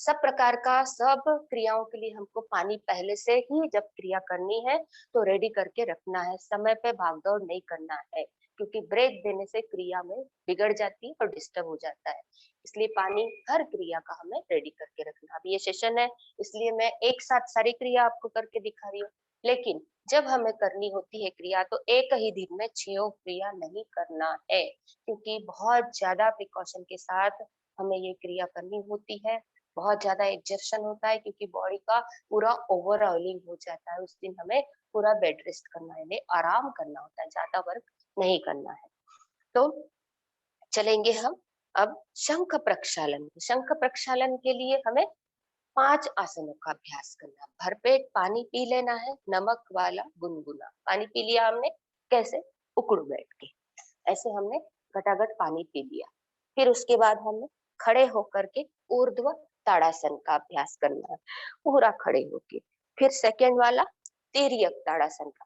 सब प्रकार का सब क्रियाओं के लिए हमको पानी पहले से ही जब क्रिया करनी है तो रेडी करके रखना है। समय पे भागदौड़ नहीं करना है, क्योंकि ब्रेक देने से क्रिया में बिगड़ जाती है और डिस्टर्ब हो जाता है। इसलिए पानी हर क्रिया का हमें रेडी करके रखना। अभी ये सेशन है इसलिए मैं एक साथ सारी क्रिया आपको करके दिखा रही हूँ, लेकिन जब हमें करनी होती है क्रिया तो एक ही दिन में 6 क्रिया नहीं करना है, क्योंकि बहुत ज्यादा प्रिकॉशन के साथ हमें ये क्रिया करनी होती है। बहुत ज्यादा एग्जर्शन होता है क्योंकि बॉडी का पूरा ओवर ऑयलिंग हो जाता है। उस दिन हमें पूरा बेड रेस्ट करना है, आराम करना होता है, ज्यादा वर्क नहीं करना है। तो चलेंगे हम अब शंख प्रक्षालन। शंख प्रक्षालन के लिए हमें 5 आसनों का अभ्यास करना। भरपेट पानी पी लेना है, नमक वाला गुनगुना पानी पी लिया हमने। कैसे? उकड़ू बैठ के ऐसे हमने घटाघट पानी पी लिया। फिर उसके बाद हमने खड़े होकर के ऊर्ध्व ताड़ासन का अभ्यास करना है, पूरा खड़े होके। फिर सेकेंड वाला तिर्यक ताड़ासन का,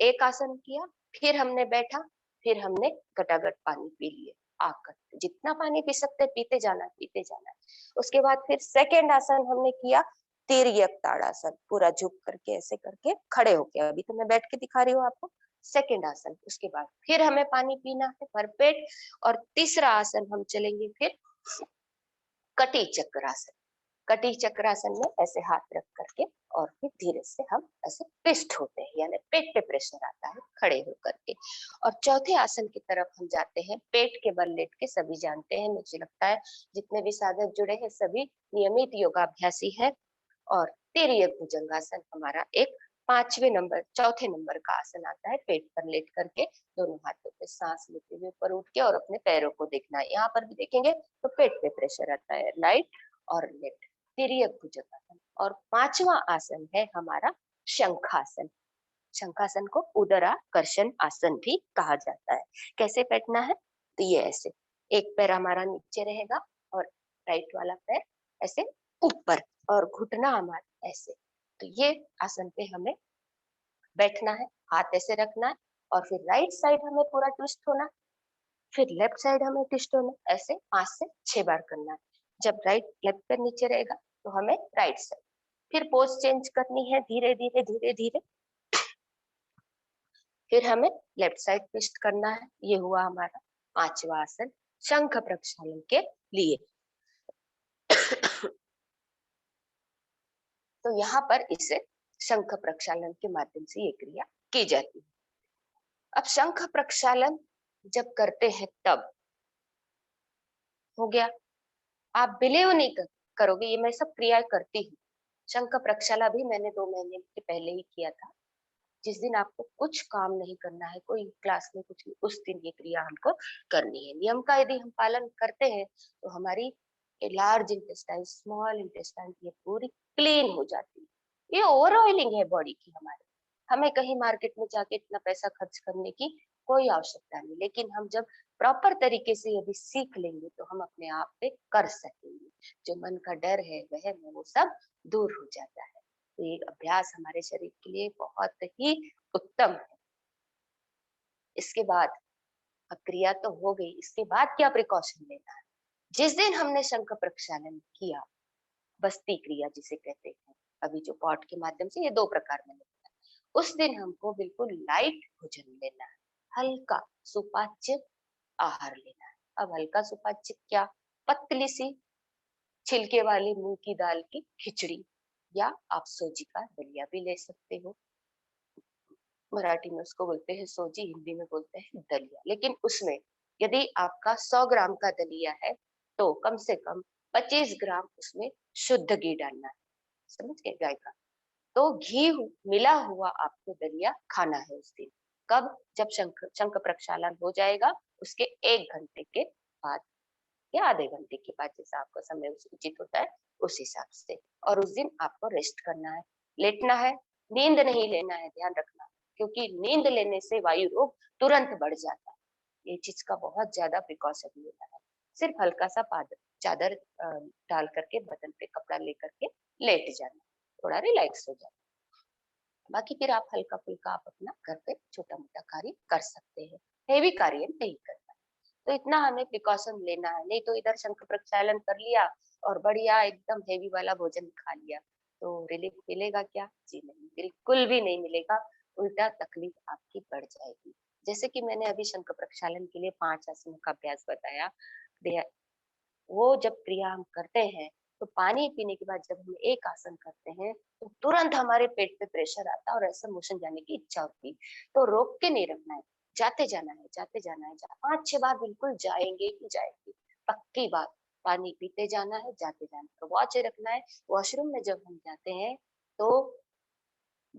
एक आसन किया, फिर हमने बैठा, फिर हमने घटाघट पानी पी लिए। आकर जितना पानी पी सकते पीते जाना, पीते जाना। उसके बाद फिर सेकेंड आसन हमने किया तिर्यक ताड़ासन, पूरा झुक करके ऐसे करके खड़े होके। अभी तो मैं बैठ के दिखा रही हूँ आपको। सेकेंड आसन, उसके बाद फिर हमें पानी पीना है भरपेट। और तीसरा आसन हम चलेंगे फिर कटी चक्रासन। कटी चक्रासन में ऐसे हाथ रख करके और फिर धीरे से हम ऐसे ट्विस्ट होते हैं, यानी पेट पे प्रेशर आता है खड़े होकर के। और चौथे आसन की तरफ हम जाते हैं, पेट के बल लेट के। सभी जानते हैं, मुझे लगता है जितने भी साधक जुड़े हैं सभी नियमित योगाभ्यासी है। और तिर्यक भुजंगासन हमारा एक चौथे नंबर का आसन आता है पेट पर लेट करके, दोनों हाथों पे सांस लेते हुए ऊपर उठ के और अपने पैरों को देखना है। यहाँ पर भी देखेंगे तो पेट पे प्रेशर आता है, राइट और लेफ्ट, तिर्यक भुजंगासन। और पांचवा आसन है हमारा शंखासन। शंखासन को उदराकर्षण आसन भी कहा जाता है। कैसे बैठना है, तो ये ऐसे, एक पैर हमारा नीचे रहेगा और राइट वाला पैर ऐसे ऊपर और घुटना हमारा ऐसे। तो ये आसन पे हमें बैठना है, हाथ ऐसे रखना है और फिर राइट साइड हमें पूरा ट्विस्ट होना है, फिर लेफ्ट साइड हमें ट्विस्ट होना है, ऐसे 5 से 6 बार करना है। जब राइट लेफ्ट पैर नीचे रहेगा तो हमें राइट साइड, फिर पोज चेंज करनी है धीरे धीरे धीरे धीरे, फिर हमें लेफ्ट साइड ट्विस्ट करना है। ये हुआ हमारा पांचवा आसन शंख प्रक्षालन के लिए। तो यहाँ पर इसे शंख प्रक्षालन के माध्यम से ये क्रिया की जाती है। अब शंख प्रक्षालन जब करते हैं तब हो गया, आप बिलीव नहीं करोगे, ये मैं सब क्रियाएं करती हूँ। शंख प्रक्षालन भी मैंने 2 महीने के पहले ही किया था। जिस दिन आपको कुछ काम नहीं करना है, कोई क्लास में कुछ नहीं, उस दिन ये क्रिया हमको करनी है। नियम का यदि हम पालन करते हैं तो हमारी लार्ज इंटेस्टाइन, स्मॉल इंटेस्टाइन ये पूरी क्लीन हो जाती है। ये ओवर ऑयलिंग है बॉडी की हमारे, हमें कहीं मार्केट में जाके इतना पैसा खर्च करने की कोई आवश्यकता नहीं। लेकिन हम जब प्रॉपर तरीके से यदि सीख लेंगे तो हम अपने आप पे कर सकेंगे। जो मन का डर है, वहम है, वो सब दूर हो जाता है। तो ये अभ्यास हमारे शरीर के लिए बहुत ही उत्तम है। इसके बाद, अब क्रिया तो हो गई, इसके बाद क्या प्रिकॉशन लेना है। जिस दिन हमने शंख प्रक्षालन किया, बस्ती क्रिया जिसे कहते हैं, अभी जो पॉट के माध्यम से, ये 2 प्रकार में लेना है, उस दिन हमको बिल्कुल लाइट भोजन लेना है, हल्का सुपाच्य आहार लेना है। अब हल्का सुपाच्य क्या, पतली सी छिलके वाली मूंग की दाल की खिचड़ी, या आप सोजी का दलिया भी ले सकते हो। मराठी में उसको बोलते हैं सोजी, हिंदी में बोलते हैं दलिया। लेकिन उसमें यदि आपका 100 ग्राम का दलिया है तो कम से कम 25 ग्राम उसमें शुद्ध घी डालना है, समझ गए, गाय का। तो घी मिला हुआ आपको दलिया खाना है उस दिन। कब, जब शंख प्रक्षालन हो जाएगा उसके 1 घंटे के बाद या आधे घंटे के बाद, जैसा आपका समय उचित होता है उस हिसाब से। और उस दिन आपको रेस्ट करना है, लेटना है, नींद नहीं लेना है, ध्यान रखना, क्योंकि नींद लेने से वायु रोग तुरंत बढ़ जाता है। ये चीज का बहुत ज्यादा प्रिकॉशन लेना है। सिर्फ हल्का सा चादर डाल करके, बदन पे कपड़ा लेकर के लेट जाना, थोड़ा रिलैक्स हो जाना। बाकी फिर आप हल्का फुल्का आप अपना घर पे छोटा मोटा कार्य कर सकते हैं, हेवी कार्य नहीं करना। तो इतना हमें प्रिकॉशन लेना है, नहीं तो इधर शंख प्रक्षालन कर लिया और बढ़िया एकदम हेवी वाला भोजन खा लिया तो रिलीफ मिलेगा क्या? जी नहीं, बिल्कुल भी नहीं मिलेगा, उल्टा तकलीफ आपकी बढ़ जाएगी। जैसे कि मैंने अभी शंख प्रक्षालन के लिए 5 आसनों का अभ्यास बताया, वो जब क्रिया हम करते हैं तो पानी पीने के बाद जब हम एक आसन करते हैं तो तुरंत हमारे पेट पे प्रेशर आता है और ऐसा मोशन जाने की इच्छा होती है। तो रोक के नहीं रखना है, जाते जाना है, जाते जाना है, 5-6 बार बिल्कुल जाएंगे ही जाएंगे, पक्की बात। पानी पीते जाना है, जाते जाना है। तो वॉच रखना है, वॉशरूम में जब हम जाते हैं तो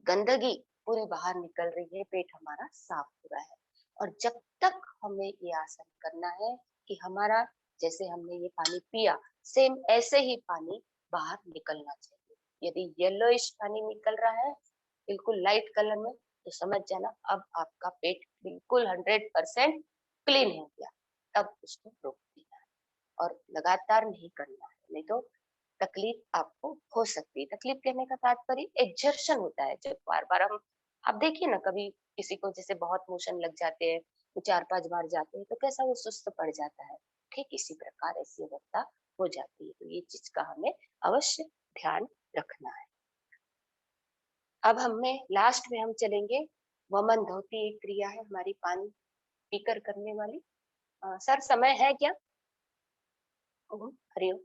गंदगी पूरी बाहर निकल रही है, पेट हमारा साफ हो रहा है। और जब तक हमें ये आसन करना है कि हमारा, जैसे हमने ये पानी पिया, सेम ऐसे ही पानी बाहर निकलना चाहिए। यदि येलोइश पानी निकल रहा है बिल्कुल लाइट कलर में, तो समझ जाना अब आपका पेट बिल्कुल 100% क्लीन हो गया। तब उसको रोक देना है और लगातार नहीं करना है, नहीं तो तकलीफ आपको हो सकती है। तकलीफ कहने का तात्पर्य एक्सर्शन होता है, जब बार बार हम, आप देखिए ना, कभी किसी को जैसे बहुत मोशन लग जाते हैं, 4-5 बार जाते हैं तो कैसा वो सुस्त पड़ जाता है, ठीक इसी प्रकार ऐसी अवस्था हो जाती है। तो ये चीज का हमें अवश्य ध्यान रखना है। अब हमें लास्ट में हम चलेंगे, वमन धोती एक क्रिया है हमारी पानी पीकर करने वाली। सर समय है क्या? हरिओम।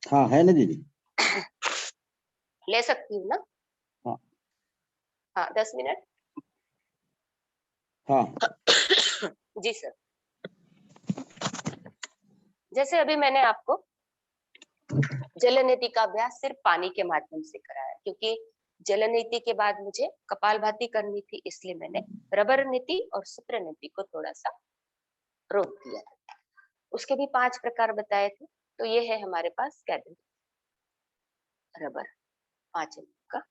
हाँ है ना दीदी। ले सकती हूँ ना? हाँ हाँ, 10 मिनट। हाँ जी सर। जैसे अभी मैंने आपको जल नीति का अभ्यास सिर्फ पानी के माध्यम से कराया, क्योंकि जल नीति के बाद मुझे कपालभाति करनी थी, इसलिए मैंने रबर नीति और सूत्र नीति को थोड़ा सा रोक दिया था। उसके भी 5 प्रकार बताए थे। तो ये है हमारे पास कैबिन रबर 5 mm का,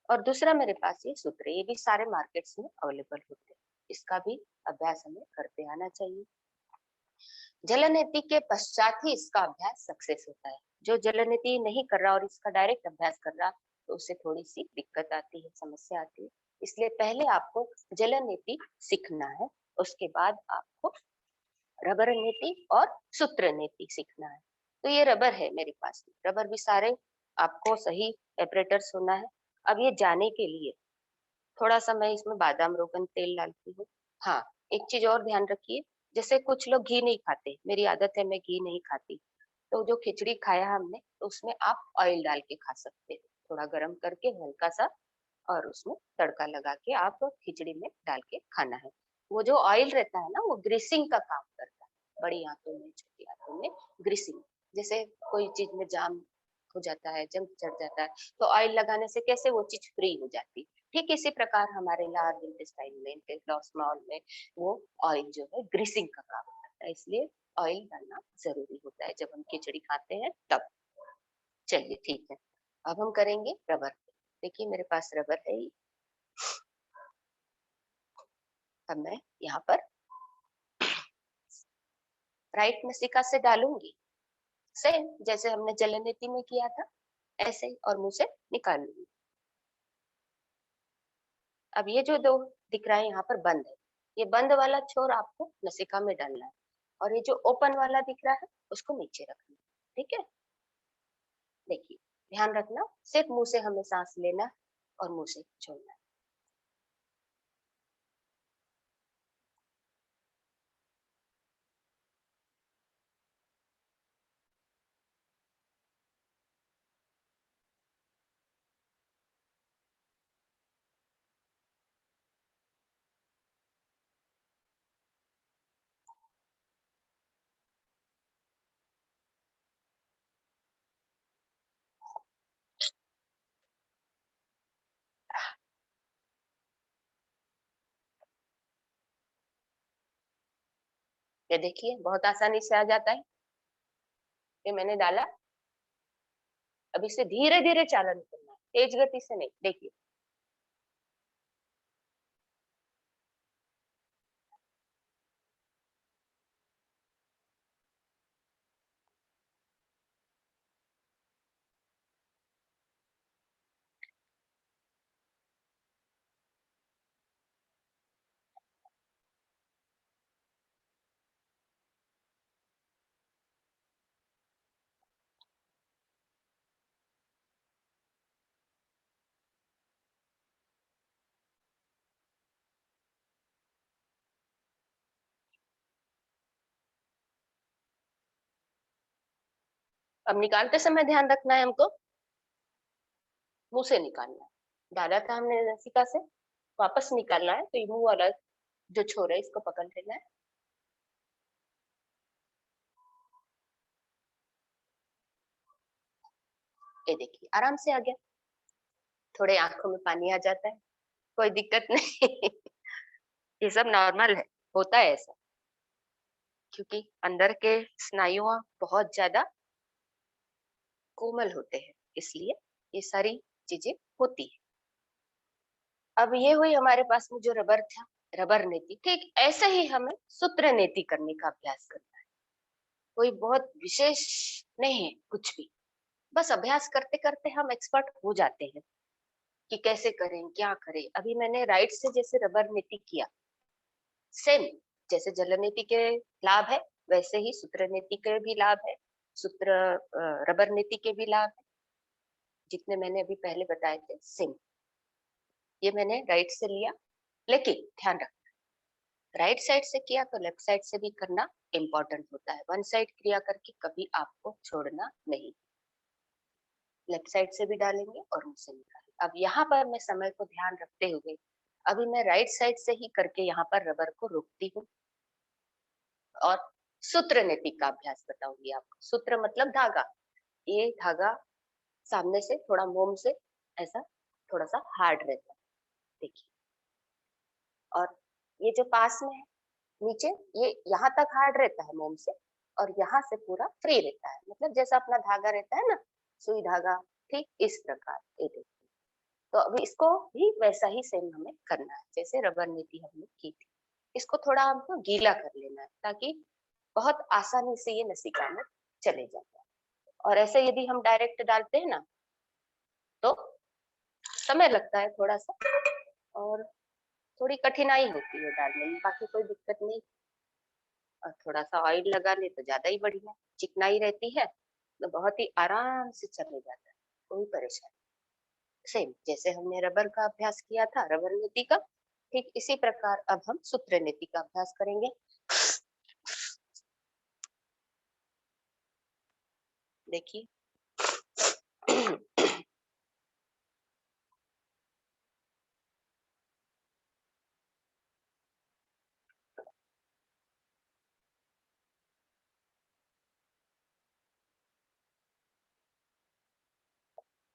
और दूसरा मेरे पास ये सूत्र, ये भी सारे मार्केट्स में अवेलेबल होते हैं। इसका भी अभ्यास हमें करते आना चाहिए। जल नीति के पश्चात ही इसका अभ्यास सक्सेस होता है। जो जल नीति नहीं कर रहा और इसका डायरेक्ट अभ्यास कर रहा, तो उससे थोड़ी सी दिक्कत आती है, समस्या आती है। इसलिए पहले आपको जल नीति सीखना है, उसके बाद आपको रबर नीति और सूत्र नीति सीखना है। तो ये रबर है मेरे पास, रबर भी सारे आपको सही एपरेटर्स होना है। अब ये जाने के लिए थोड़ा सा मैं इसमें बादाम रोगन तेल डालती हूँ। हाँ, एक चीज और ध्यान रखिए, जैसे कुछ लोग घी नहीं खाते, मेरी आदत है मैं घी नहीं खाती, तो जो खिचड़ी खाया हमने, तो उसमें आप ऑयल डाल के खा सकते हैं, थोड़ा गर्म करके हल्का सा, और उसमें तड़का लगा के आप खिचड़ी में डाल के खाना है। वो जो ऑयल रहता है ना, वो ग्रीसिंग का काम करता है, बड़ी आंतों में छोटी आंतों में ग्रीसिंग। जैसे कोई चीज में जाम हो जाता है, जंग चढ़ जाता है, तो ऑयल लगाने से कैसे वो चीज फ्री हो जाती है। ठीक इसी प्रकार हमारे लार्ज इंटेस्टाइन में, स्मॉल में, वो ऑयल जो है ग्रीसिंग का काम करता है, इसलिए ऑयल डालना जरूरी होता है जब हम खिचड़ी खाते हैं तब। चलिए ठीक है, अब हम करेंगे रबर। देखिए मेरे पास रबर है ही। अब मैं यहाँ पर राइट मसिका से डालूंगी, सेम जैसे हमने जल नीति में किया था, ऐसे ही, और मुंह से निकाल लूंगी। अब ये जो दो दिख रहा है यहाँ पर बंद है, ये बंद वाला छोर आपको नसिका में डालना है, और ये जो ओपन वाला दिख रहा है उसको नीचे रखना है। ठीक है, देखिए ध्यान रखना, सिर्फ मुंह से हमें सांस लेना है और मुंह से छोड़ना है। ये देखिए बहुत आसानी से आ जाता है। ये मैंने डाला, अब इसे धीरे धीरे चालन करना है, तेज गति से नहीं। देखिए अब निकालते समय ध्यान रखना है हमको, मुंह से निकालना है। डाला था हमने नसिका से, वापस निकालना है, तो ये मुंह वाला जो छोर है इसको पकड़ लेना है। ये देखिए आराम से आ गया। थोड़े आंखों में पानी आ जाता है, कोई दिक्कत नहीं। ये सब नॉर्मल है, होता है ऐसा, क्योंकि अंदर के स्नायुआं बहुत ज्यादा कोमल होते हैं, इसलिए ये सारी चीजें होती है। अब ये हुई हमारे पास में जो रबर था, रबर नीति। ठीक ऐसे ही हमें सूत्र नीति करने का अभ्यास करना है। कोई बहुत विशेष नहीं है कुछ भी, बस अभ्यास करते करते हम एक्सपर्ट हो जाते हैं कि कैसे करें, क्या करें। अभी मैंने राइट से जैसे रबर नीति किया, सेम जैसे जल नीति के लाभ है, वैसे ही सूत्र नीति के भी लाभ है, सूत्र रबर नीति के भी लाभ है, जितने मैंने अभी पहले बताए थे सेम। ये मैंने राइट से लिया, लेकिन ध्यान रखना, राइट साइड से किया तो लेफ्ट साइड से भी करना इम्पोर्टेंट होता है। वन साइड क्रिया करके कभी आपको छोड़ना नहीं। लेफ्ट साइड से भी डालेंगे और मुंह से निकालेंगे। अब यहाँ पर मैं समय को ध्यान रखते हुए अभी मैं राइट साइड से ही करके यहाँ पर रबर को रोकती हूँ, और सूत्र नीति का अभ्यास बताऊंगी आपको। सूत्र मतलब धागा, ये धागा सामने से थोड़ा मोम से ऐसा थोड़ा सा हार्ड रहता है, देखिए। और ये जो पास में है नीचे, ये यहाँ तक हार्ड रहता है मोम से, और यहाँ से पूरा फ्री रहता है, मतलब जैसा अपना धागा रहता है ना, सुई धागा, ठीक इस प्रकार। ये देखिए, तो अभी इसको भी वैसा ही सेम हमें करना है जैसे रबर नीति हमने की थी। इसको थोड़ा हमको गीला कर लेना है ताकि बहुत आसानी से ये नसिका में चले जाता है। और ऐसे यदि हम डायरेक्ट डालते हैं ना तो समय लगता है थोड़ा सा, और थोड़ी कठिनाई होती है डालने में, बाकी कोई दिक्कत नहीं। और थोड़ा सा ऑयल लगा ले तो ज्यादा ही बढ़िया, चिकनाई रहती है तो बहुत ही आराम से चले जाता है, कोई परेशानी। सेम जैसे हमने रबर का अभ्यास किया था, रबर नीति का, ठीक इसी प्रकार अब हम सूत्र नीति का अभ्यास करेंगे। देखिए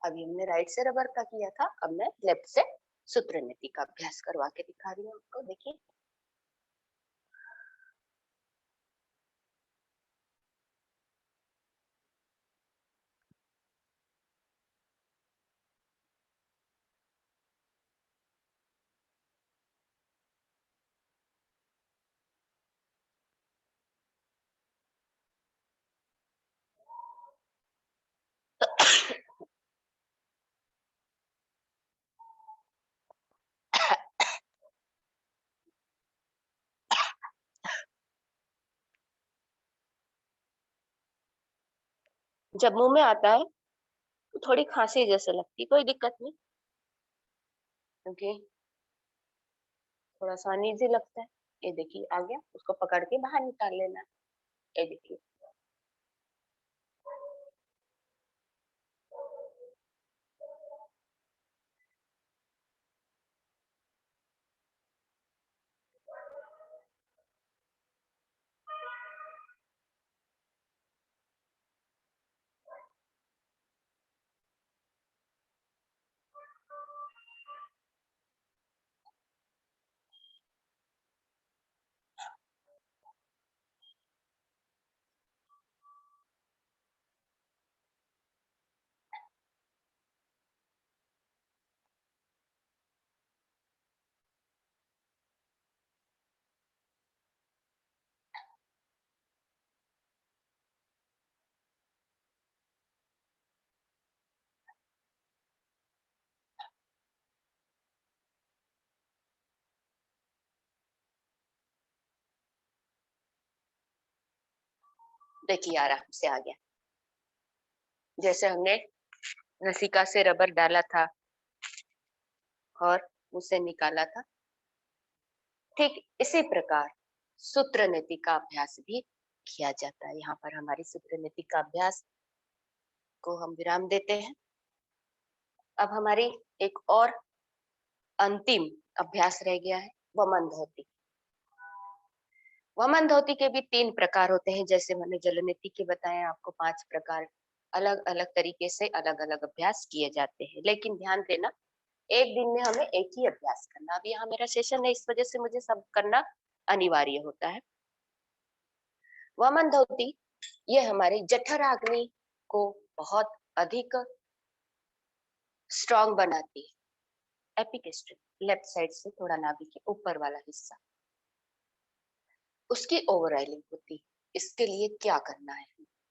अभी हमने राइट से रबर का किया था, अब मैं लेफ्ट से सूत्र नीति का अभ्यास करवा के दिखा रही हूँ आपको। देखिए जब मुंह में आता है तो थोड़ी खांसी जैसे लगती, कोई दिक्कत नहीं, क्योंकि थोड़ा सा अनईजी लगता है। ये देखिए आ गया, उसको पकड़ के बाहर निकाल लेना। ये देखिए देखिए आराम से आ गया, जैसे हमने नसिका से रबर डाला था और उसे निकाला था, ठीक इसी प्रकार सूत्र नीति का अभ्यास भी किया जाता है। यहाँ पर हमारी सूत्र नीति का अभ्यास को हम विराम देते हैं। अब हमारी एक और अंतिम अभ्यास रह गया है, वमन धोती। वमन धोती के भी 3 प्रकार होते हैं, जैसे मैंने जल नीति के बताए आपको 5 प्रकार, अलग अलग तरीके से अलग अलग अभ्यास किए जाते हैं। लेकिन ध्यान देना, एक दिन में हमें एक ही अभ्यास करना। अब यहाँ मेरा सेशन है, इस वजह से मुझे सब करना अनिवार्य होता है। वमन धोती ये हमारे जठराग्नि को बहुत अधिक स्ट्रॉन्ग बनाती है। एपिगेस्ट्रिक लेफ्ट साइड से थोड़ा नाभि के ऊपर वाला हिस्सा, उसकी ओवर ऑयलिंग होती है। इसके लिए क्या करना है,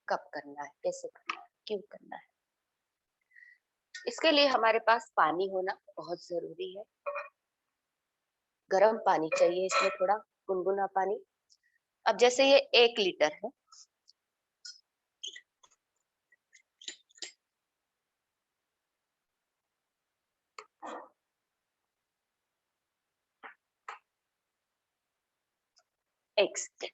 कब करना है, कैसे करना है, क्यों करना है, इसके लिए हमारे पास पानी होना बहुत जरूरी है। गर्म पानी चाहिए इसमें, थोड़ा गुनगुना पानी। अब जैसे ये 1 लीटर है, एक सेकेंड,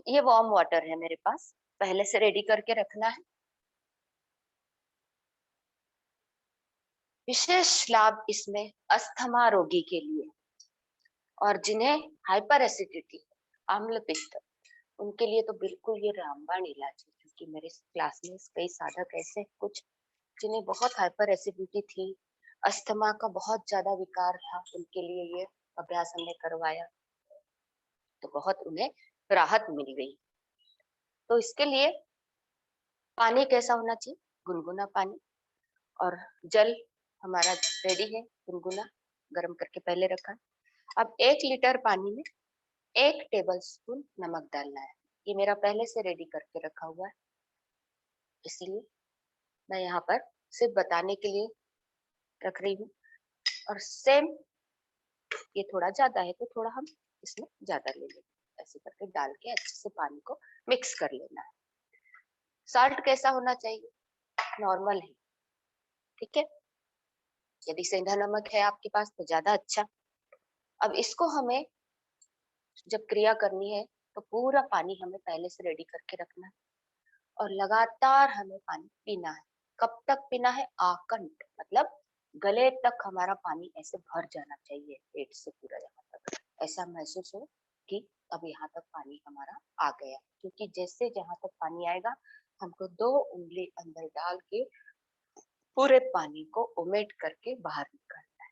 ये वार्म वाटर है मेरे पास, पहले से रेडी करके रखना है। विशेष लाभ इसमें अस्थमा रोगी के लिए और जिन्हें हाइपर एसिडिटी, अम्ल पित्त, उनके लिए तो बिल्कुल ये रामबाण इलाज है। क्योंकि मेरे क्लास में कई साधक ऐसे कुछ जिन्हें बहुत हाइपर एसिडिटी थी, अस्थमा का बहुत ज्यादा विकार था, उनके लिए ये अभ्यास हमने करवाया तो बहुत उन्हें राहत मिल गई। तो इसके लिए पानी कैसा होना चाहिए? गुनगुना पानी। और जल हमारा रेडी है, गुनगुना गर्म करके पहले रखा। अब 1 लीटर पानी में 1 टेबल स्पून नमक डालना है। ये मेरा पहले से रेडी करके रखा हुआ है, इसलिए मैं यहाँ पर सिर्फ बताने के लिए रख रही हूँ। और सेम ये थोड़ा ज्यादा है तो थोड़ा हम इसमें ज्यादा ले लेंगे। ऐसे करके डाल के अच्छे से पानी को मिक्स कर लेना है। साल्ट कैसा होना चाहिए? नॉर्मल है, ठीक है। यदि सेंधा नमक है आपके पास तो ज्यादा अच्छा। अब इसको हमें जब क्रिया करनी है तो पूरा पानी हमें पहले से रेडी करके रखना है और लगातार हमें पानी पीना है। कब तक पीना है? आकंठ, मतलब गले तक हमारा पानी ऐसे भर जाना चाहिए, पेट से पूरा यहाँ तक ऐसा महसूस हो कि अब यहाँ तक पानी हमारा आ गया। क्योंकि जैसे जहाँ तक पानी आएगा हमको 2 उंगली अंदर डाल के पूरे पानी को उमेट करके बाहर निकालना है।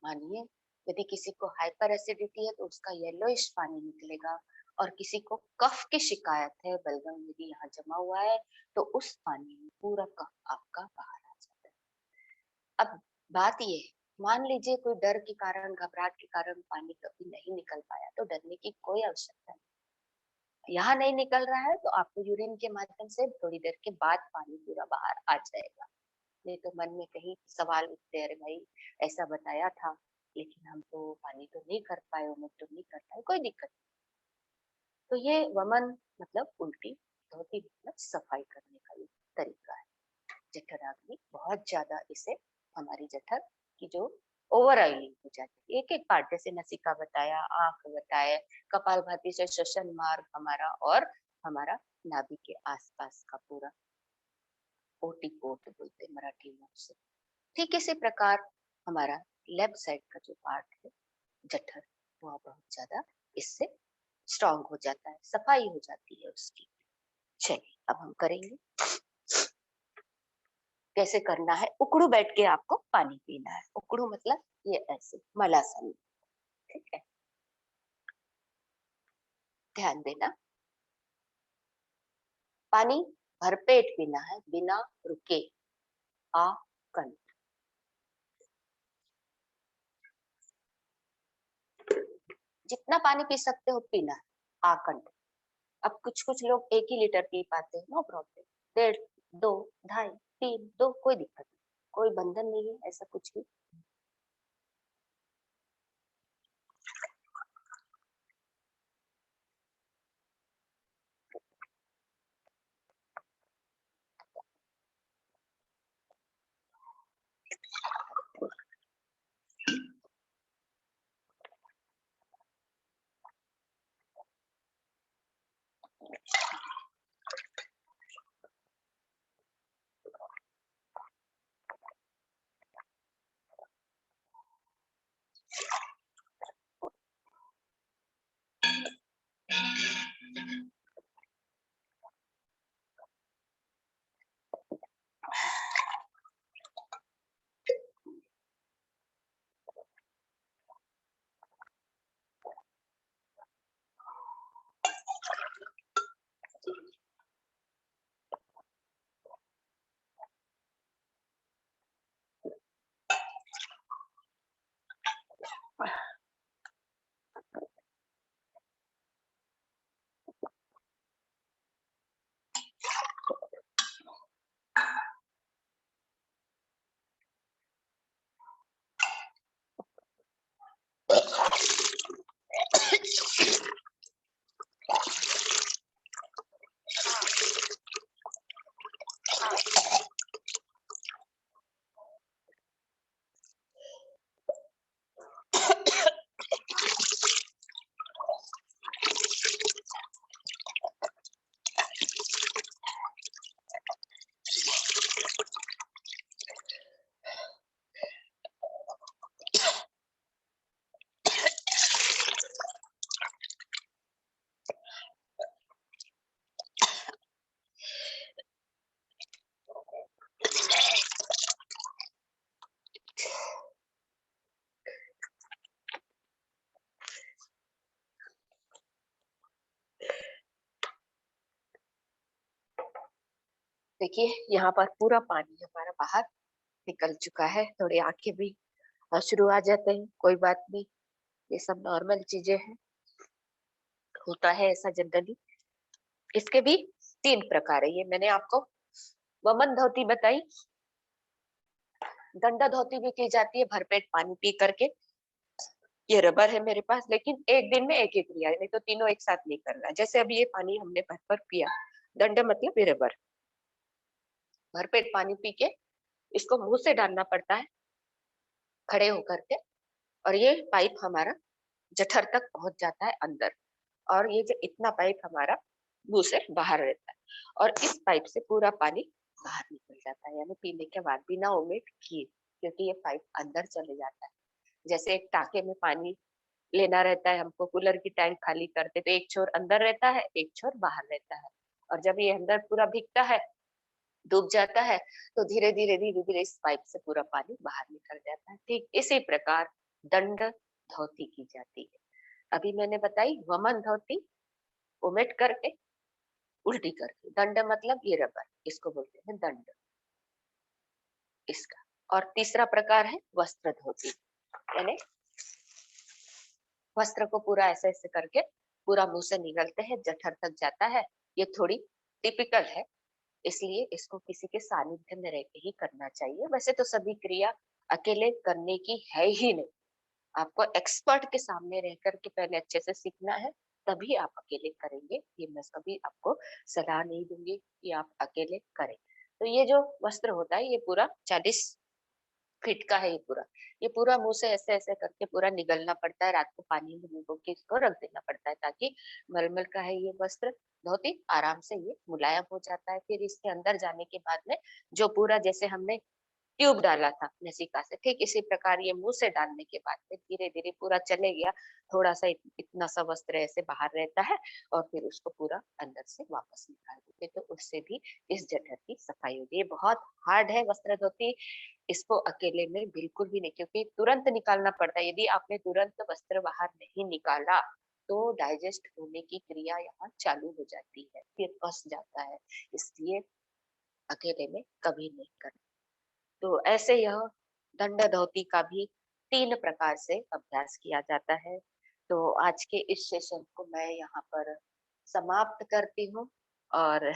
मानिए यदि किसी को हाइपर एसिडिटी है तो उसका येलोइश पानी निकलेगा, और किसी को कफ की शिकायत है, बलगम यदि यहाँ जमा हुआ है तो उस पानी में पूरा कफ आपका बाहर आ जाता है। अब बात ये है, मान लीजिए कोई डर के कारण, घबराहट के कारण पानी कभी नहीं निकल पाया, तो डरने की कोई आवश्यकता नहीं। यहाँ नहीं निकल रहा है तो आपको यूरिन के माध्यम से थोड़ी देर के बाद पानी पूरा बाहर आ जाएगा। नहीं तो मन में कहीं सवाल उठते, अरे भाई ऐसा बताया था लेकिन हम तो पानी तो नहीं कर पाए, उम्मीद तो नहीं कर पाए, कोई दिक्कत नहीं। तो ये वमन मतलब उल्टी, धोती मतलब सफाई करने का ये तरीका है। जठराग्नि बहुत ज्यादा इससे हमारी जठर की जो ओवर ऑयलिंग हो जाती है, एक एक पार्ट, जैसे नसिका बताया, आंख बताया, कपालभाति से श्वसन मार्ग हमारा, और हमारा नाभि के आसपास का पूरा ओटीपोट बोलते हैं मराठी में उसे। ठीक इसी प्रकार हमारा लेफ्ट साइड का जो पार्ट है जठर, वह बहुत ज्यादा इससे स्ट्रांग हो जाता है, सफाई हो जाती है उसकी। चलिए अब हम करेंगे। कैसे करना है? उकड़ू बैठ के आपको पानी पीना है। उकड़ू मतलब ये ऐसे मलासन, ठीक है, ध्यान देना। पानी भरपेट पीना है, बिना रुके, आ कंठ। जितना पानी पी सकते हो पीना है, आकंठ। अब कुछ कुछ लोग 1 ही लीटर पी पाते हैं, नो प्रॉब्लम। 1.5, 2, 2.5, 3, 2, कोई दिक्कत नहीं, कोई बंधन नहीं है ऐसा कुछ भी। देखिए यहाँ पर पूरा पानी हमारा बाहर निकल चुका है। थोड़ी आंखें भी अश्रु आ जाते हैं, कोई बात नहीं, ये सब नॉर्मल चीजें हैं, होता है ऐसा जनरली। इसके भी 3 प्रकार है। ये मैंने आपको वमन धोती बताई, दंडा धोती भी की जाती है भरपेट पानी पी करके। ये रबर है मेरे पास, लेकिन एक दिन में एक ही क्रिया है, नहीं तो तीनों एक साथ नहीं करना। जैसे अभी ये पानी हमने भर पर पिया, दंड मतलब ये रबर, भरपेट पानी पी के इसको मुंह से डालना पड़ता है खड़े होकर के, और ये पाइप हमारा जठर तक पहुंच जाता है अंदर, और ये जो इतना पाइप हमारा मुंह से बाहर रहता है, और इस पाइप से पूरा पानी बाहर निकल जाता है, यानी पीने के बाद बिना ओमिट किए, क्योंकि ये पाइप अंदर चले जाता है। जैसे एक टाके में पानी लेना रहता है हमको, कूलर की टैंक खाली करते तो एक छोर अंदर रहता है, एक छोर बाहर रहता है, और जब ये अंदर पूरा भीगता है, डूब जाता है, तो धीरे धीरे धीरे धीरे इस पाइप से पूरा पानी बाहर निकल जाता है। ठीक इसी प्रकार दंड धोती की जाती है। अभी मैंने बताई वमन धोती, उमेट करके उल्टी करके। दंड मतलब ये रबर, इसको बोलते हैं दंड, इसका। और तीसरा प्रकार है वस्त्र धोती, यानी वस्त्र को पूरा ऐसे ऐसे करके पूरा मुंह से निगलते हैं, जठर तक जाता है। ये थोड़ी टिपिकल है, इसलिए इसको किसी के सानिध्य में रह के ही करना चाहिए। वैसे तो सभी क्रिया अकेले करने की है ही नहीं, आपको एक्सपर्ट के सामने रह करके पहले अच्छे से सीखना है, तभी आप अकेले करेंगे। ये मैं कभी आपको सलाह नहीं दूंगी कि आप अकेले करें। तो ये जो वस्त्र होता है, ये पूरा 40 फीट का है। ये पूरा मुंह से ऐसे ऐसे करके पूरा निगलना पड़ता है। रात को पानी में भिगो के इसको रख देना पड़ता है, ताकि मलमल का है ये वस्त्र, धोती, आराम से ये मुलायम हो जाता है। फिर इसके अंदर जाने के बाद में जो पूरा, जैसे हमने ट्यूब डाला था नसिका से, ठीक इसी प्रकार ये मुंह से डालने के बाद में धीरे धीरे पूरा चले गया। थोड़ा सा इतना सा वस्त्र ऐसे बाहर रहता है, और फिर उसको पूरा अंदर से वापस निकाल देते, तो उससे भी इस जठर की सफाई होगी। ये बहुत हार्ड है वस्त्र धोती, इसको अकेले में बिल्कुल भी नहीं, क्योंकि तुरंत निकालना पड़ता है। यदि आपने तुरंत वस्त्र बाहर नहीं निकाला, तो डाइजेस्ट होने की क्रिया यहाँ चालू हो जाती है, फिर फंस जाता है। इसलिए अकेले में कभी नहीं करना। तो ऐसे यह दंड धोती का भी 3 प्रकार से अभ्यास किया जाता है। तो आज के इस सेशन को मैं यहाँ पर समाप्त करती हूँ और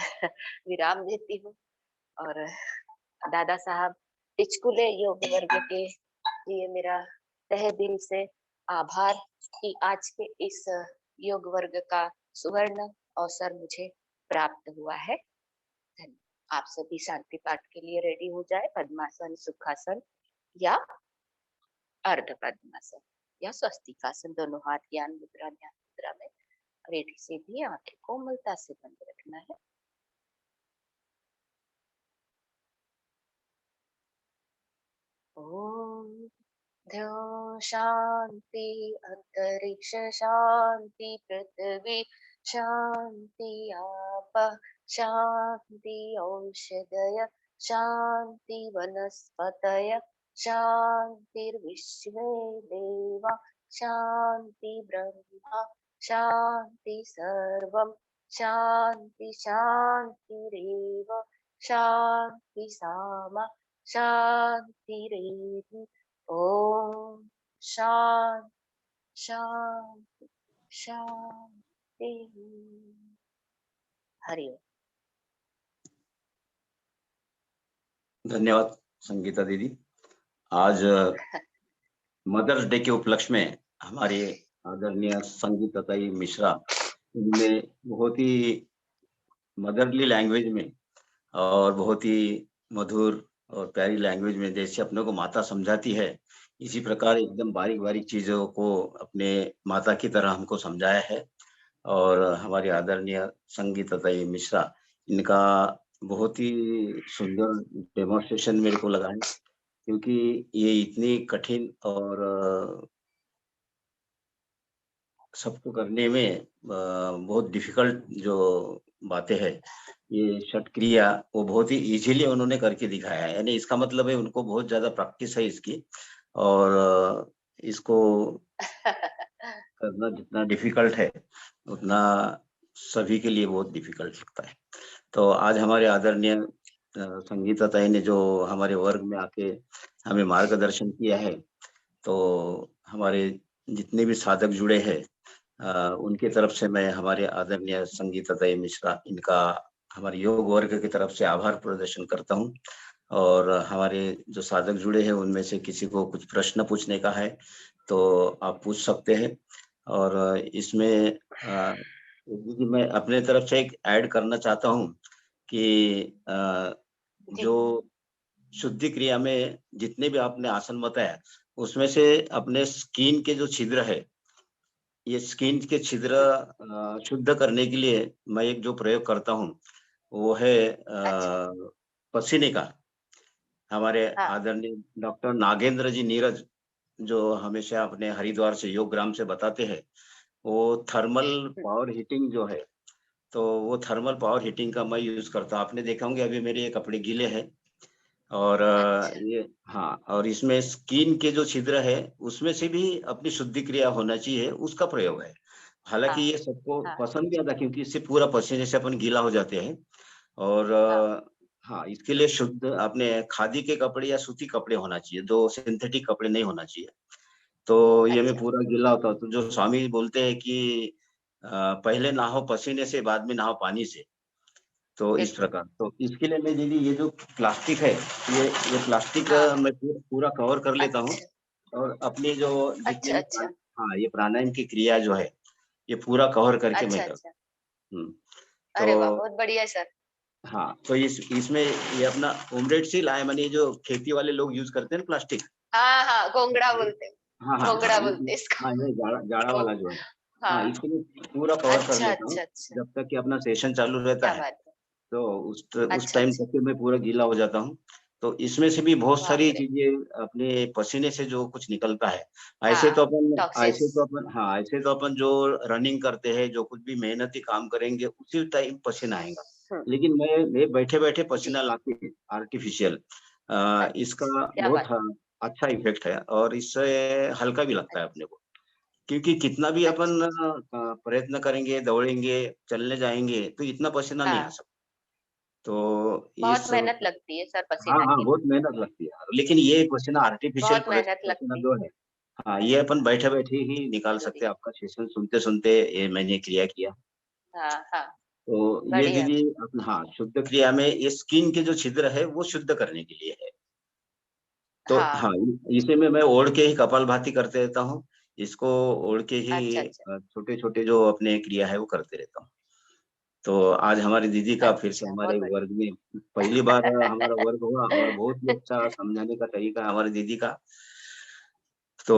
विराम देती हूँ। और दादा साहब टिचकुले योग वर्ग के लिए मेरा तहे दिल से आभार कि आज के इस योग वर्ग का सुवर्ण अवसर मुझे प्राप्त हुआ है। धन्यवाद। आप सभी शांति पाठ के लिए रेडी हो जाए, पद्मासन, सुखासन या अर्ध पद्मासन या स्वस्तिकासन, दोनों हाथ ज्ञान मुद्रा ध्यान मुद्रा में रेडी से भी आंखें कोमलता से बंद रखना है। ओम ध्यो शांति, अंतरिक्ष शांति, पृथ्वी शांति, आप शांति, औषधय शांति, वनस्पतय शांतिर्विश्वे देवा शांति, ब्रह्मा शांति, सर्वं शांति शांतिरेव शांति, सामा शांतिरेधि। ओम शांति शांति शांति। हरि ओम। धन्यवाद संगीता दीदी। आज मदर्स डे के उपलक्ष्य में हमारे आदरणीय संगीताताई मिश्रा ने बहुत ही मदरली लैंग्वेज में और बहुत ही मधुर और प्यारी लैंग्वेज में जैसे अपने को माता समझाती है, इसी प्रकार एकदम बारीक बारीक चीजों को अपने माता की तरह हमको समझाया है। और हमारी आदरणीय संगीताताई मिश्रा, इनका बहुत ही सुंदर डेमोन्स्ट्रेशन मेरे को लगा है, क्योंकि ये इतनी कठिन और सबको करने में बहुत डिफिकल्ट जो बातें हैं, ये छठ क्रिया वो बहुत ही इजीली उन्होंने करके दिखाया है। यानी इसका मतलब है उनको बहुत ज्यादा प्रैक्टिस है इसकी, और इसको करना जितना डिफिकल्ट है उतना सभी के लिए बहुत डिफिकल्ट लगता है। तो आज हमारे आदरणीय संगीता ताई ने जो हमारे वर्ग में आके हमें मार्गदर्शन किया है, तो हमारे जितने भी साधक जुड़े हैं, उनकी तरफ से मैं हमारे आदरणीय संगीता ताई मिश्रा इनका हमारे योग वर्ग की तरफ से आभार प्रदर्शन करता हूँ। और हमारे जो साधक जुड़े हैं उनमें से किसी को कुछ प्रश्न पूछने का है तो आप पूछ सकते हैं। और इसमें दीदी मैं अपने तरफ से एक ऐड करना चाहता हूँ कि जी जो शुद्धि क्रिया में जितने भी आपने आसन बताया, उसमें से अपने स्किन के जो छिद्र है, ये स्किन के छिद्र शुद्ध करने के लिए मैं एक जो प्रयोग करता हूँ, वो है अच्छा पसीने का। हमारे हाँ आदरणीय डॉक्टर नागेंद्र जी नीरज, जो हमेशा अपने हरिद्वार से योग ग्राम से बताते हैं, वो थर्मल पावर हीटिंग जो है, तो वो थर्मल पावर हीटिंग का मैं यूज़ करता हूँ। आपने देखा होंगे अभी मेरे ये कपड़े गीले हैं। और अच्छा ये हाँ, और इसमें स्किन के जो छिद्र है, उसमें से भी अपनी शुद्धि क्रिया होना चाहिए, उसका प्रयोग है। हालाँकि हाँ ये सबको हाँ पसंद भी आता है क्योंकि इससे पूरा पसीने से अपन गीला हो जाते हैं। और हाँ हाँ, इसके लिए शुद्ध अपने खादी के कपड़े या सूती कपड़े होना चाहिए, 2 सिंथेटिक कपड़े नहीं होना चाहिए। तो ये मैं अच्छा पूरा गीला होता हूँ, तो जो स्वामी बोलते हैं कि पहले नहाओ पसीने से, बाद में नहाओ पानी से। तो इस बिल्कुल प्रकार, तो इसके लिए मैं दीदी ये जो प्लास्टिक है, ये प्लास्टिक हाँ मैं पूरा कवर कर लेता हूँ। अच्छा और अपनी जो जितने अच्छा भी अच्छा हाँ, ये प्राणायाम की क्रिया जो है, ये पूरा कवर करके मैं अच्छा करता अच्छा हूँ। अरे वाह तो बहुत बढ़िया है सर। हाँ, तो इसमें ये अपना ओमडेड सील है, माने जो खेती वाले लोग यूज़ करते हैं ना प्लास्टिक। हाँ हाँ घोंगड़ा बोलते हैं। हाँ, हाँ, हाँ, घोंगड़ा बोलते हैं इसको। हाँ, ये जाड़ा जाड़ा वाला जो है। हाँ, हाँ इसको मैं पूरा कवर कर अच्छा लेता हूँ, अच्छा अच्छा जब तक कि अपना सेशन चालू रहता क्या है। बात है। तो उस अच्छा टाइम अच्छा तक के मैं पूरा गीला हो जाता हूँ। तो इसमें से भी बहुत बाप सारी रे चीज़ें अपने पसीने से जो कुछ निकलता है, ऐसे हाँ तो अपन टॉक्सिन्स हाँ, ऐसे तो अपन जो रनिंग करते हैं, जो कुछ भी मेहनती काम करेंगे, उसी टाइम पसीना आएगा। हम्म लेकिन मैं बैठे-बैठे जी पसीना लाके आर्टिफ़िशियल इसका अच्छा क्या बहुत बात है। अच्छा इफ़ेक्ट है और इससे हल्का भी लगता है अपने को। क्योंकि कितना भी अपन अच्छा अच्छा प्रयत्न करेंगे, दौड़ेंगे, चलने जाएँगे, तो इतना पसीना नहीं आ हाँ सकता। तो बहुत इस मेहनत लगती है सर हाँ, पसीना हाँ, के लिए। बहुत मेहनत लगती है। लेकिन ये पसीना आर्टिफ़िशियल बहुत मेहनत पसीना लगती है। जो है, हाँ, ये अपन बैठे-बैठे ही निकाल जरूरी सकते हैं। आपका सेशन सुनते-सुनते ये मैंने क्रिया किया। हाँ हाँ तो ये बढ़िया दीदी हाँ, शुद्ध क्रिया में ये स्किन के जो छिद्र है, वो शुद्ध करने के लिए है। तो हाँ हाँ, इसे में मैं ओढ़ के ही कपालभाति करते रहता हूँ। इसको ओढ़ के ही अच्छा अच्छा छोटे-छोटे जो अपने क्रिया है, वो करते रहता हूँ। तो आज हमारी दीदी का फिर से अच्छा हमारे बहुत वर्ग में पहली बार हमारा वर्ग हुआ और बहुत ही अच्छा समझाने का तरीका है हमारी दीदी का। तो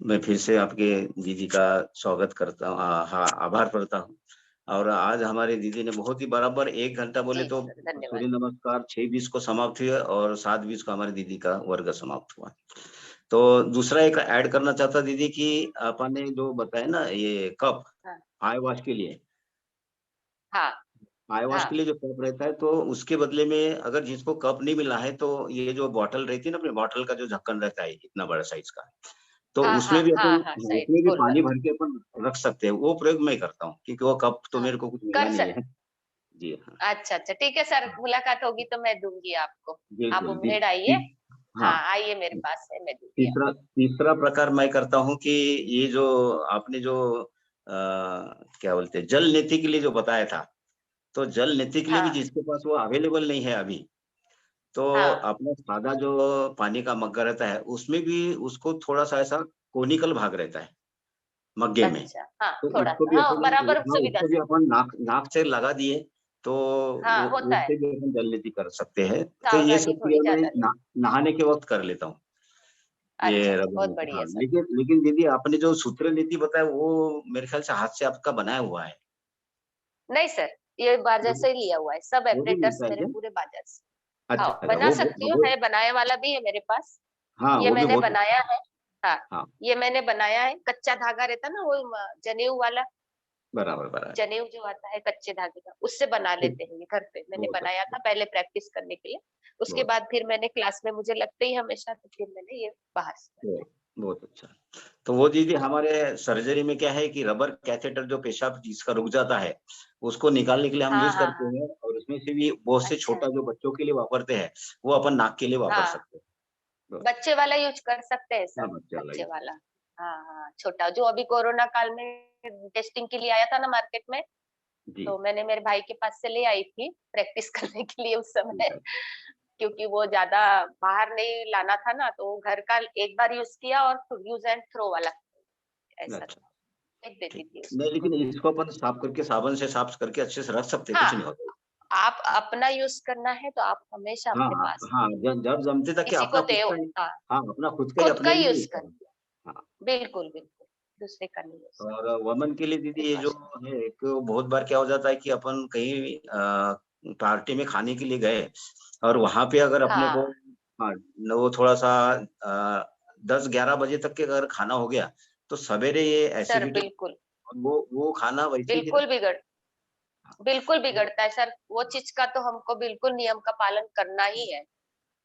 मैं फिर से आपके दीदी का स्वागत करता हूँ हाँ, आभार करता हूँ। और आज हमारी दीदी ने बहुत ही बराबर 1 घंटा बोले जी तो सर धन्यवाद। सूर्य नमस्कार 6:20 को समाप्त हुए और 7:20 को हमारी दीदी का वर्ग समाप्त हुआ। तो दूसरा एक ऐड करना चाहता दीदी कि आपने जो बताया ना ये कप हाँ आई वॉश के लिए हाँ आई वॉश के हाँ लिए जो कप रहता है, तो उसके बदले में अगर जिसको कप नहीं मिला है, तो ये जो बॉटल रहती है ना, अपनी बॉटल का जो ढक्कन रहता है, इतना बड़ा साइज़ का, तो हाँ हाँ हाँ हाँ साइड उसमें भी गोल पानी वाला भर के अपन रख सकते हैं। वो प्रयोग मैं करता हूँ, क्योंकि वो कप तो हाँ मेरे को कुछ मिला कर नहीं है। सकते। जी हाँ, अच्छा अच्छा ठीक है सर मुलाकात होगी तो मैं दूंगी आपको। आप बिल्कुल। उम्मेद आइए। हाँ, हाँ आइए मेरे पास है मैं दूंगी तीसरा आपको। तीसरा प्रकार मैं करता हूँ कि ये जो आपने जो क्या बोलते हैं, जल नीति के लिए जो बताया था, तो जल नीति के लिए भी हाँ जिसके पास वो अवेलेबल नहीं है अभी, तो हाँ अपना सादा जो पानी का मग्गा रहता है, उसमें भी उसको थोड़ा-सा ऐसा कोनिकल भाग रहता है, मग्गे में। अच्छा हाँ तो थोड़ा उसको सा भी हाँ अपन बराबर हाँ, सुविधा उसको भी से। अपन नाक नाक से लगा दिए, तो हाँ वो होता है उससे भी अपन जल-नीति कर सकते हैं। तो ये सावधानी सब थोड़ी क्रिया मैं ज्यादा ले। नहाने के वक्त कर लेता हूँ, अच्छा ये अच्छा रबर बहुत नीति बढ़िया हाँ, सर। लेकिन दीदी आपने जो सूत्र नीति बताया, वो मेरे ख्याल से हाथ से आपका बनाया हुआ है। नहीं सर ये बाजार वो से ही लिया हुआ है सब वो भी एपरेटर्स मिलता है मेरे क्या? पूरे बाजार से। हाँ अच्छा, अच्छा, बना सकती हूँ है बनाने वाला भी है मेरे पास। हाँ, ये वो भी मैंने बहुत बनाया है। हाँ हाँ, ये मैंने बनाया है कच्चा धागा रहता ना वो जनेऊ वाला। बराबर, बराबर। जनेऊ जो आता है कच्चे धागे का उससे बना ठीक, लेते हैं ये घर पे मैंने बहुत बनाया अच्छा, था पहले प्रैक्टिस करने के लिए। उसके बहुत बाद फिर मैंने क्लास में मुझे लगते ही हमेशा तो फिर मैंने ये बाहर से अच्छा। बनवाया। बहुत अच्छा। तो वो दीदी हमारे सर्जरी में क्या है कि रबर कैथेटर जो पेशाब जिसका रुक जाता है, उसको निकालने के लिए हम हाँ यूज़ हाँ करते हाँ। हैं और उसमें से भी बहुत से अच्छा। छोटा जो बच्चों के लिए वापरते हैं, वो अपन नाक के लिए वापर हाँ, सकते हैं। तो बच्चे वाला यूज कर सकते हैं हाँ, सर, बच्चे वाला बच्चे यूज़ वाला। हाँ हाँ, छोटा जो अभी कोरोना काल में टेस्टिंग के लिए आया था ना मार्केट में, जी, तो मैंने मेरे भाई के पास से ले आई थी प्रैक्टिस करने के लिए उस ठीक समय। है। क्योंकि वो ज्यादा बाहर नहीं लाना था ना, तो घर का एक बार यूज किया और यूज एंड थ्रो वाला ऐसा अच्छा, था, फेंक देती ठीक। थी नहीं, उसको। लेकिन इसको अपन साफ करके साबुन से साफ करके अच्छे से रख सकते हैं, कुछ हाँ, नहीं होता। आप अपना यूज करना है तो आप हमेशा हाँ, अपने पास हाँ, जब जमते तक कि किसी को अपना खुद दे। का ही। हाँ, हाँ, अपना खुद का ही खुद का अपने ही लिए यूज यूज़ कर, करना है। हाँ। बिल्कुल बिल्कुल, दूसरे का नहीं यूज और वमन के लिए दीदी ये जो प्रिकॉशन। है एक बहुत बार क्या हो जाता है कि अपन कहीं पार्टी में खाने के लिए गए और वहां पे अगर अपने को हाँ हाँ, वो थोड़ा सा 10-11 बजे तक के अगर खाना हो गया तो सवेरे ये सर, एसिडिटी बिल्कुल वो खाना वैसे ही बिल्कुल हाँ, बिल्कुल तो बिगड़ता है सर, वो चीज का तो हमको बिल्कुल नियम का पालन करना ही है। हाँ,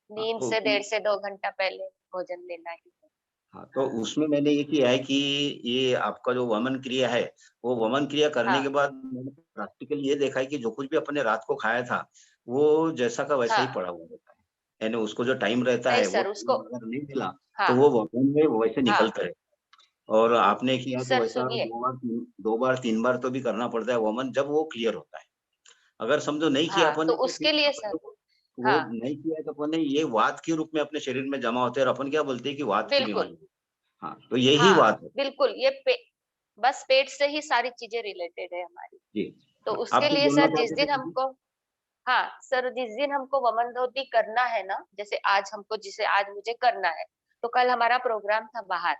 नींद तो से 1.5 से 2 घंटा पहले भोजन लेना ही है। हाँ, तो उसमें मैंने ये किया है कि ये आपका जो वमन क्रिया है, वो वमन क्रिया करने के हाँ बाद मैंने प्रैक्टिकली ये देखा है कि जो कुछ भी अपने रात को खाया था, वो जैसा का वैसा ही हाँ, पड़ा हुआ रहता है। यानी उसको जो टाइम रहता नहीं है, वो सर उसको। टाइम अगर नहीं मिला, तो हाँ वो वमन में वैसे हाँ निकलता है। और आपने किया तो सर, वैसा सुनिए। 2 बार 3 बार तो भी करना पड़ता है वमन, जब वो क्लियर होता है। अगर समझो नहीं किया हाँ, अपन तो ने तो फिर उसके लिए अपन सर। लोग वो हाँ, नहीं किया है तो अपन ने ये वात के रूप में अपने शरीर में जमा होते हैं और अपन क्या बोलते हैं कि वात की बिल्कुल। बीमारी है। हाँ, तो यही हाँ, वात है। बिल्कुल बस पेट से ही सारी चीजें रिलेटेड है हमारी। जी, तो हाँ, आप उसके कुछ लिए बोलना सर जिस चाहते थे दिन दीदी? हमको, हाँ सर, जिस दिन हमको वमन धोती करना है ना, जैसे आज हमको, जिसे आज मुझे करना है, तो कल हमारा प्रोग्राम था बाहर,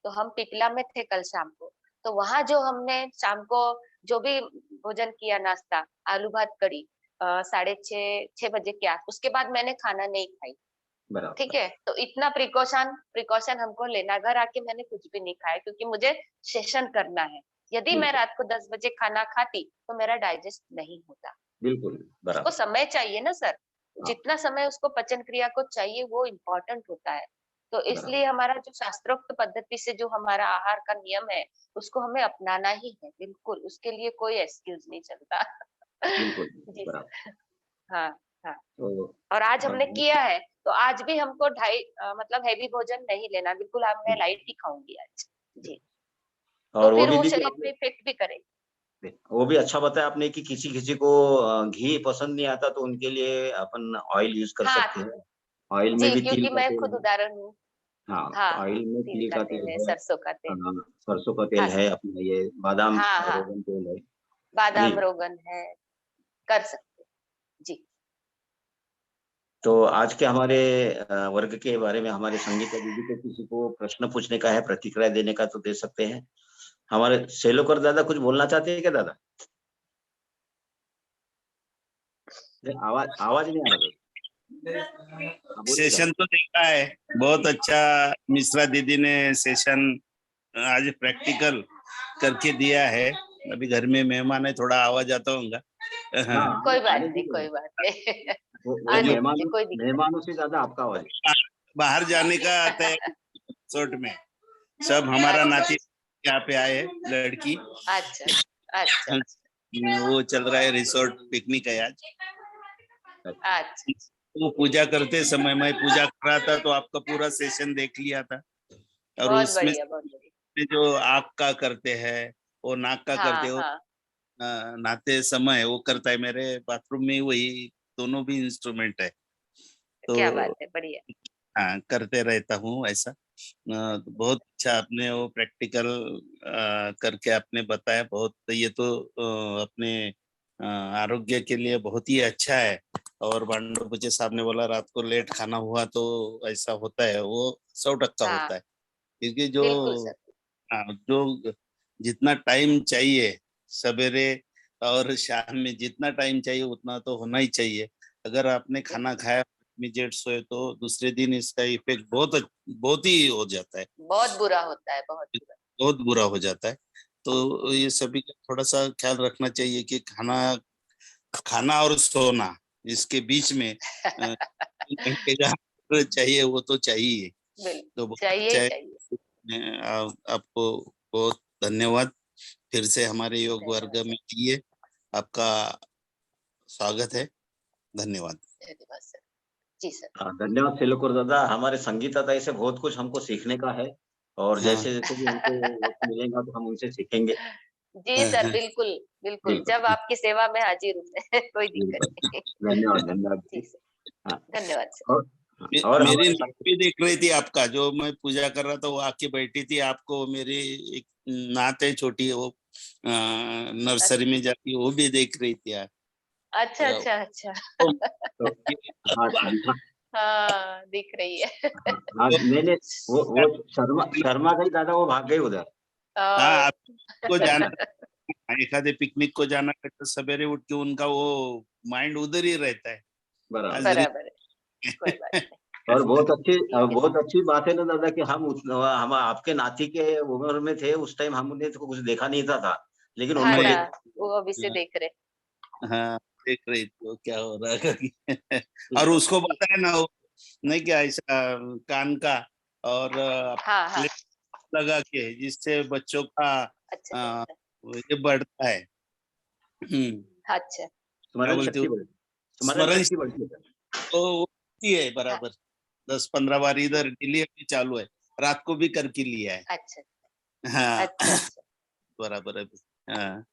तो हम पिपला में थे कल शाम को। तो वहां जो हमने शाम को जो भी भोजन किया, नाश्ता, आलू भात करी, 6:30 6 बजे के आस, उसके बाद मैंने खाना नहीं खाई। ठीक बराबर, है, तो इतना प्रिकॉशन प्रिकॉशन हमको लेना। घर आके मैंने कुछ भी नहीं खाया क्योंकि मुझे सेशन करना है। यदि मैं बिल्कुल, रात को 10 बजे खाना खाती तो मेरा डाइजेस्ट नहीं होता। बिल्कुल, उसको बराबर। समय चाहिए ना सर, हाँ, जितना समय उसको पचन क्रिया को चाहिए वो इम्पोर्टेंट होता है। तो बराबर, इसलिए हमारा जो शास्त्रोक्त पद्धति से जो हमारा आहार का नियम है, उसको हमें अपनाना ही है, बिल्कुल उसके लिए कोई एक्सक्यूज नहीं चलता। बिल्कुल, जी बराबर। सर। हाँ हाँ। तो और आज अ, हमने किया है, तो आज भी हमको मतलब हैवी भोजन नहीं लेना, बिल्कुल आज मैं लाइट ही खाऊंगी आज। जी। तो और वो फिर भी वो दीदी शरीर पे आपने इफेक्ट भी करेगी। वो भी अच्छा बताया आपने कि किसी-किसी को घी पसंद नहीं आता तो उनके लिए अपन ऑयल यूज़ कर हाँ सकते हैं। ऑयल में जी, भी तिल क्योंकि का मैं तेल खुद है। उदाहरण हूँ। हाँ, हाँ तो हाँ, ऑयल में तिल तिल का का तेल तेल है, है, सरसों का तेल। सरसों का हाँ तेल सर। है, अपना ये बादाम हाँ हाँ, रोगन तेल है। बादाम नहीं, रोगन है, कर सकते हैं। जी। तो आज के हमारे वर्ग के बारे में हमारे संगीता दीदी को किसी को प्रश्न पूछने का है, प्रतिक्रिया देने का तो दे सकते हैं। हमारे सेलोकर दादा कुछ बोलना चाहते हैं क्या दादा? आवाज आवाज नहीं आ रहा था। हाँ, बोलिए दादा। सेशन तो देखा है, बहुत अच्छा। मिश्रा दीदी ने सेशन आज प्रैक्टिकल करके दिया है। अभी घर में मेहमान है, थोड़ा आवाज आता होगा। हाँ, कोई बात आने नहीं, दीजिए कोई ना। बात नहीं। वो आने दीजिए, कोई दिक्कत मेहमानों से ज्यादा आपका आवाज है। बाहर जाने का तैयारी रिसोर्ट में सब नहीं। हमारा अच्छा नाती यहाँ पे आए, लड़की अच्छा अच्छा वो चल रहा है, रिसोर्ट पिकनिक है आज। अच्छा, अच्छा। वो पूजा करते समय मैं पूजा कर रहा था तो आपका पूरा सेशन देख लिया था। और बहुत उसमें बढ़िया, बहुत बढ़िया। जो आँख का करते हैं, वो नाक का करते हाँ हो, हाँ, नहाते समय वो करता है। मेरे बाथरूम में वही दोनों भी इंस्ट्रूमेंट है, क्या तो बात है, बढ़िया। हाँ करते रहता हूँ ऐसा। तो बहुत अच्छा आपने वो प्रैक्टिकल करके आपने बताया। बहुत ये तो अपने आरोग्य के लिए बहुत ही अच्छा है। और बांडो बच्चे साहब ने बोला रात को लेट खाना हुआ तो ऐसा होता है, वो 100% हाँ, होता है। क्योंकि जो बिल्कुल सर। जो जितना टाइम चाहिए सवेरे और शाम में, जितना टाइम चाहिए उतना तो होना ही चाहिए। अगर आपने खाना खाया इमीडिएट सोए तो दूसरे दिन इसका इफेक्ट बहुत ही हो जाता है, बहुत बुरा होता है, बहुत बुरा। बहुत बुरा हो जाता है। तो ये सभी का थोड़ा सा ख्याल रखना चाहिए कि खाना खाना और सोना इसके बीच में 3 घंटे का चाहिए, वो तो चाहिए। बिल्कुल, तो बहुत चाहिए अच्छा ही है, चाहिए। आपको बहुत धन्यवाद फिर से हमारे योग वर्ग में लिए। आपका स्वागत है। धन्यवाद। धन्यवाद सर। जी सर। धन्यवाद सेलोकुर दादा। हमारे संगीता दाई से बहुत कुछ हमको सीखने का है और हाँ। जैसे जैसे भी हमको वक्त मिलेगा तो हम उनसे सीखेंगे। जी सर, बिल्कुल बिल्कुल, बिल्कुल, जब आपकी सेवा में हाजिर हूँ मैं। कोई दिक्कत बिल्कुल। नहीं। धन्यवाद, धन्यवाद जी जी। सर, हाँ, धन्यवाद सर। और मेरी हमारे नात भी देख रही थी आपका, जो मैं पूजा कर रहा था वो आके बैठी थी। आपको मेरी एक नात है छोटी, वो नर्सरी में जाती है, वो भी देख रही थी यार। अच्छा अच्छा अच्छा। तो हाँ, हाँ, हाँ, दिख रही है। हाँ, मैंने वो शर्मा शर्मा गई दादा, वो भाग गई उधर। हाँ, हाँ। आपको जाना, एक आधे पिकनिक को जाना है तो सवेरे उठ के उनका वो माइंड उधर ही रहता है। बराबर। आज बराबर है, कोई बात नहीं। और ठीक है। बहुत अच्छी बात है ना दादा कि हम आपके नाती के उम्र में थे उस टाइम, हमने तो कुछ देखा नहीं था, लेकिन हाँ उनको ना, देख। वो अभी से देख रहे। हाँ, देख रही थी वो क्या हो रहा है करके। और उसको पता है ना वो, नहीं क्या ऐसा कान का और हाँ हाँ, प्लेट लगा के, जिससे बच्चों का अच्छा अ, अच्छा ये बढ़ता है। अच्छा। क्या स्मरण बोलते हो, शक्ति बढ़ती, स्मरण स्मरण शक्ति बढ़ती है। तो वो होती है हाँ, बराबर। 10-15 बार इधर डेली अभी चालू है, रात को भी करके लिया है। अच्छा हाँ। अच्छा अच्छा। बराबर है। हाँ,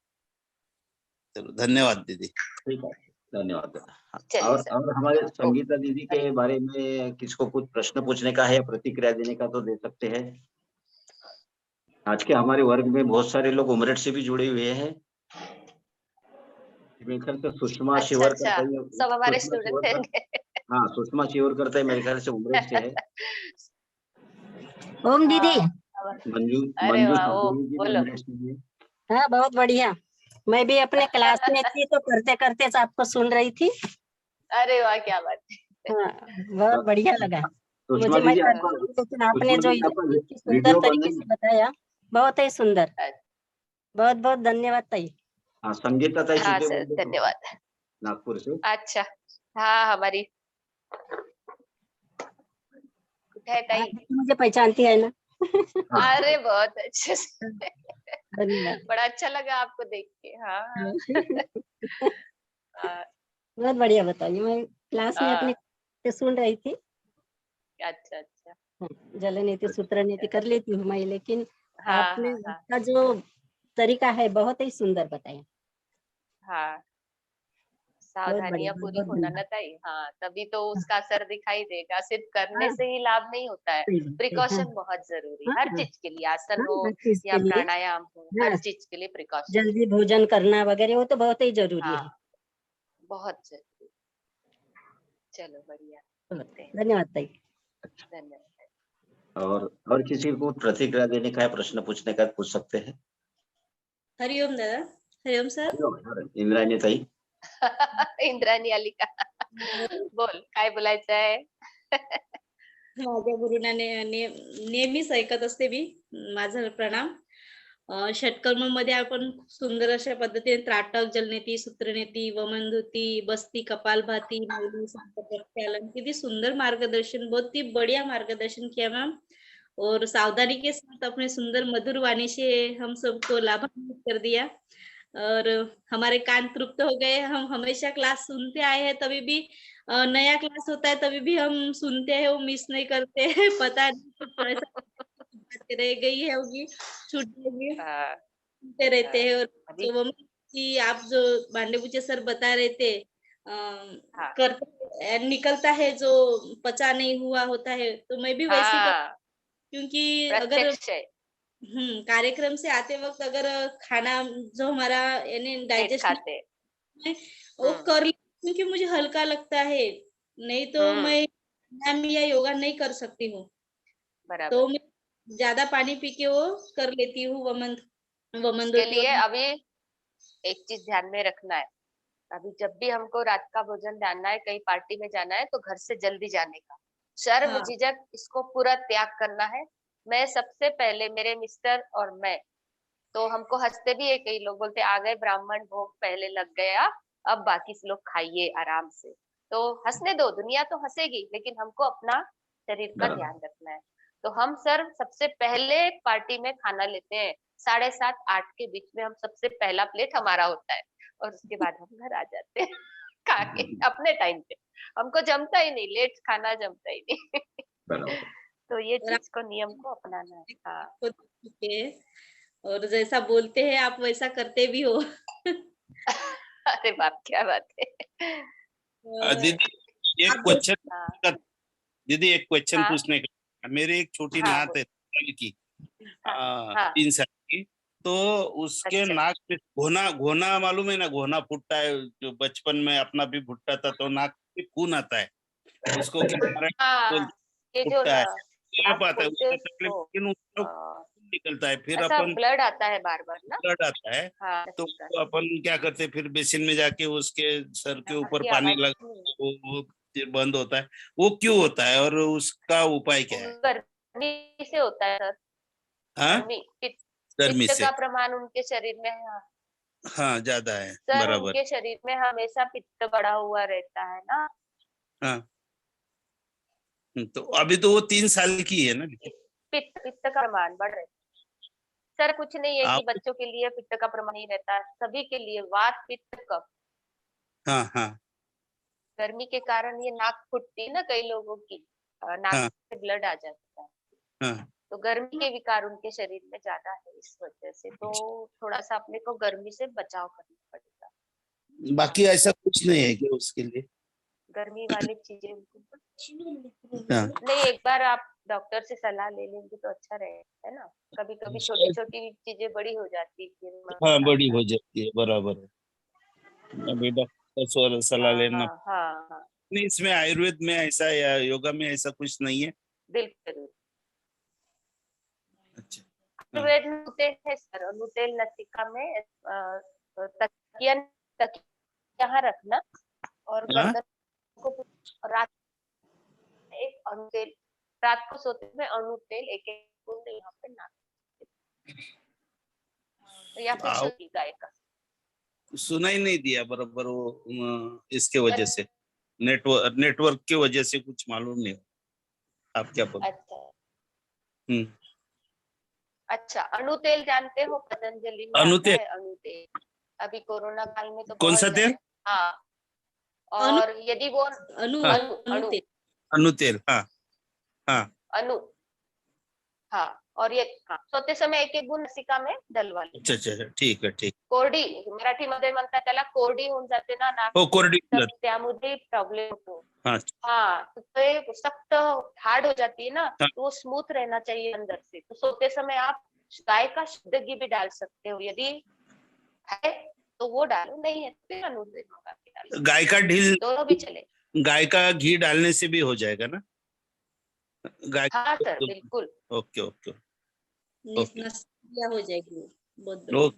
चलो धन्यवाद दीदी। ठीक है, धन्यवाद दादा। हाँ, चलिए सर। और हमारे ओके। संगीता दीदी के बारे में किसको कुछ प्रश्न पूछने का है या प्रतिक्रिया देने का तो दे सकते हैं। आज के हमारे वर्ग में बहुत सारे लोग उमरेठ से भी जुड़े हुए हैं। मेरे ख्याल से सुषमा अच्छा शिवरकर अच्छा, कहीं, सब हमारे सुषमा स्टूडेंट शिवरकर, हैं। हाँ सुषमा शिवरकर तो मेरे ख्याल से उमरेठ से है। ओम दीदी। हाँ, मंजू अरे मंजू वाह, ओ साहनी जी भी बोलो। उमरेठ से है। हाँ, बहुत बढ़िया। मैं भी अपने क्लास में थी तो करते करते आपको सुन रही थी। अरे वाह, क्या बात है। हाँ, बहुत बढ़िया लगा। सुषमा मुझे मैं दीदी करती आपका, थी, लेकिन आपने सुषमा जो दीदी आपका इतनी सुंदर वीडियो बन तरीके रही से है। बताया, बहुत ही सुंदर। बहुत बहुत धन्यवाद ताई। हाँ, संगीता ताई हाँ चुके सर, बोलते हैं, धन्यवाद। नागपुर से। अच्छा, हाँ हमारी है ताई। आप भी मुझे पहचानती है ना। हाँ, अरे बहुत अच्छे से। धन्यवाद। बड़ा अच्छा लगा आपको देख के। हाँ हाँ। हाँ, बहुत बढ़िया बताइए। मैं क्लास में अपने हाँ, से सुन रही थी। अच्छा अच्छा। हाँ, जल नीति सूत्र नीति कर लेती हूँ मैं, लेकिन हाँ आपने हाँ हाँ आपका जो तरीका है बहुत ही सुंदर बताया। हाँ, बहुत बढ़िया, सावधानियां बहुत पूरी बहुत होना ना धन्यवाद। ताई। हाँ, तभी तो उसका असर दिखाई देगा। सिर्फ हाँ, करने से ही लाभ नहीं होता है, सही बात है। हाँ, प्रिकॉशन बहुत जरूरी, हाँ, हर हाँ, चीज के लिए, आसन हाँ, हो हर चीज या के लिए। प्राणायाम हो, हर हाँ, चीज के लिए प्रिकॉशन। जल्दी भोजन करना वगैरह वो तो बहुत ही जरूरी है। हाँ, बहुत जरूरी। चलो बढ़िया, चलो, मिलते हैं। धन्यवाद ताई। धन्यवाद। और किसी को प्रतिक्रिया देने का है, प्रश्न पूछने का है, पूछ सकते हैं। हरिओम दादा, हरिओम सर. इंद्रायणी ताई, इंद्राणी आली का? बोल, काय बोलायचं आहे? माझ्या गुरुना नेहमीच ऐकत असते मी. माझा प्रणाम. षटकर्मामध्ये आपण सुंदर अशा पद्धतीने त्राटक, जलनेती, सूत्रनेती, वमनधुती, बस्ती, कपालभाती, मौली, संत प्रक्षालन, कितनी सुंदर मार्गदर्शन, बहुत ही बढ़िया मार्गदर्शन किया मैम. और सावधानी के साथ अपने सुंदर मधुर वाणी से हम सबको लाभान्वित कर दिया. और हमारे कान तृप्त हो गए. हम हमेशा क्लास सुनते आए हैं, तभी भी नया क्लास होता है तभी भी हम सुनते हैं, वो मिस नहीं करते हैं. पता नहीं ऐसा बातें रह गई है होगी, छूट गई, हाँ, सुनते रहते हैं. और अभी जो वो कि आप जो भांडेपूचे सर बता रहे थे, हाँ करते निकलता है जो पचा नहीं हुआ होता है, तो मैं भी वैसे ही कर, हाँ, क्योंकि अगर प्रत्यक्ष है, कार्यक्रम से आते वक्त अगर खाना जो हमारा यानी नीट डाइजेस्ट खाते। में वो हम्म कर लेती हूँ, क्योंकि मुझे हल्का लगता है. नहीं तो हम्म, मैं प्राणायाम या योगा नहीं कर सकती हूँ. बराबर। तो मैं ज्यादा पानी पी के वो कर लेती हूँ, वमन वमन उसके धोती लिए वगैरह. अभी एक चीज ध्यान में रखना है। अभी जब भी हमको रात का भोजन जाना है, कहीं पार्टी में जाना है, तो घर से जल्दी जाने का, शर्म हाँ झिझक इसको पूरा त्याग करना है। मैं सबसे पहले, मेरे मिस्टर और मैं, तो हमको हंसते भी है, कई लोग बोलते आ गए ब्राह्मण भोग पहले लग गया, अब बाकी से लोग खाइए आराम से। तो हंसने दो, दुनिया तो हंसेगी, लेकिन हमको अपना शरीर का बराबर। ध्यान रखना है। तो हम सर सबसे पहले पार्टी में खाना लेते हैं 7:30-8 के बीच में, हम सबसे पहला प्लेट हमारा होता है और उसके बाद हम घर आ जाते हैं खा के अपने टाइम पे। हमको जमता ही नहीं, लेट खाना जमता ही नहीं बराबर। तो ये और चीज को, नियम को अपनाना है। हाँ आपको ठीक है, और जैसा बोलते हैं आप वैसा करते भी हो। अरे बाप, क्या बात है। और दीदी एक आप क्वेश्चन हाँ दीदी एक क्वेश्चन हाँ पूछने का। मेरी एक छोटी हाँ नात है 3 साल की, हाँ हाँ 3 साल की। तो उसके अच्छा नाक पे घोना घोना मालूम है ना, घोना फूटता है, जो बचपन में अपना भी फूटता था, तो नाक में खून आता है, उसको क्या मराठी हाँ, बोलते, ये जो फूटता है, आप आप आता है बोलते हो उसका तकलीफ, उसको लेकिन उसको अ, खून निकलता है, फिर ऐसा अपन ब्लड आता है बार बार ना। ब्लड आता है। हाँ तो ठीक है। उसको अपन क्या करते हैं, फिर बेसिन में जाके उसके सर के ऊपर आपकी पानी आवाज लगा, नहीं है। वो फिर बंद होता है। वो क्यों होता है और उसका उपाय वो क्या है? गर्मी से होता है सर। हाँ, गर्मी, पित्त गर्मी पित्त से। का प्रमाण उनके शरीर में है। हाँ, ज्यादा है, सर बराबर। उनके शरीर में हमेशा पित्त बढ़ा हुआ रहता है ना। हाँ, तो अभी तो वो 3 साल की है ना। पित्त पित्त का प्रमाण बढ़ रहा है सर। कुछ नहीं है कि आप, बच्चों के लिए पित्त का प्रमाण नहीं रहता, सभी के लिए वात पित्त कफ। हाँ हाँ गर्मी के कारण ये नाक फुटती है ना कई लोगों की, नाक हाँ से ब्लड आ जाता है। हाँ। तो गर्मी के विकार उनके शरीर में ज्यादा है, इस वजह से तो थोड़ा सा अपने को गर्मी से बचाव करना पड़ेगा। बाकी ऐसा कुछ नहीं है कि उसके लिए? गर्मी वाली चीजें हाँ, नहीं, एक बार आप डॉक्टर से सलाह ले लेंगे तो अच्छा रहेगा, है ना। कभी कभी छोटी छोटी चीजें बड़ी हो जाती है, फिर हाँ, मसला बड़ी आता हो है। जाती है, बराबर है। अभी डॉक्टर से सलाह लेना। हाँ हाँ हाँ, नहीं, इसमें आयुर्वेद में ऐसा या योगा में ऐसा कुछ नहीं है? बिल्कुल। अच्छा। हाँ आयुर्वेद में अनुतेल है सर, अनुतेल नसिका में तकिया तकिया यहाँ रखना और हाँ? गर्दन को रात में एक अनुतेल, रात को सोते में अनुतेल एक एक बूंद यहाँ पे नाक या फिर आओ, छोटी गाय का। सुनाई नहीं दिया बराबर वो, इसके वजह से, नेटवर्क की वजह से कुछ मालूम नहीं हो आप क्या बोल। अच्छा हम्म। अच्छा, अणुतेल जानते हो, पतंजलि में आता अनुतेल? है अणुतेल। अभी कोरोना काल में तो कौन सा बहुत तेल? चला। हाँ, अनु और यदि वो अनु हाँ, अणु अनु अणु तेल। अनुतेल, हाँ हाँ। अणु हाँ, और ये हाँ, सोते समय एक एक बूंद नसिका में डलवा लो। अच्छा अच्छा अच्छा, ठीक है, ठीक। कोरडी, मराठीमध्ये म्हणतात त्याला, कोरडी होऊन जाते ना नाक, हो, कोरडी तर लत, त्यामध्ये प्रॉब्लेम होतो। हाँ हाँ, तो ये सख्त हार्ड हो जाती है ना, हाँ। तो वो स्मूथ रहना चाहिए अंदर से। तो सोते समय आप गाय का शुद्ध घी भी डाल सकते हो, यदि है तो वो डालो, नहीं है तो फिर अनुदेव मंगा के डाल सकते गाय का ढील, हो। दोनों भी चले। गाय का घी डालने से भी हो जाएगा ना? गाय, हाँ सर, बिल्कुल। ओके ओके ओके नस क्रिया हो जाएगी वो, बहुत ओके, बढ़िया।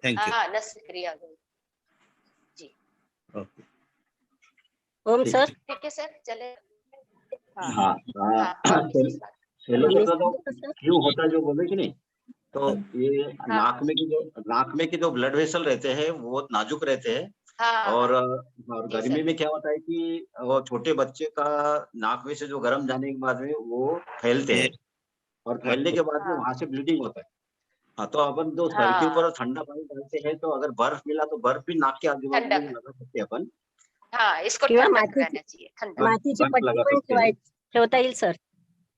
Thank you. हाँ, नस क्रिया हो जी। ओके, ओम ठीक सर। ठीक। ठीक है सर, चले। हाँ हाँ हाँ, और विशेष बात। सेलोपैथी तो सर। क्यों होता है जो बोले कि नहीं, तो ये हाँ नाक हाँ में की जो ब्लड वेसल रहते हैं वो बहुत नाजुक रहते हैं। हाँ और हाँ, जी गर्मी सर। में क्या होता है कि वो छोटे बच्चे का नाक में से जो गर्म जाने के बाद में वो फैलते ये, हैं, और हाँ फैलने के बाद में हाँ वहां से ब्लीडिंग होता है। हाँ, तो अपन जो सर के ऊपर हाँ, ठंडा पानी डालते हैं, तो अगर बर्फ मिला तो बर्फ भी नाक के आजू बाजू में ठंडक। लगा सकते हैं अपन। हाँ, इसको किंवा ठंडक मातीची रहना चाहिए, ठंडक। बर्फ मातीची बर्फ पट्टी लगा पण सकते हैं। ठेवता येईल सर।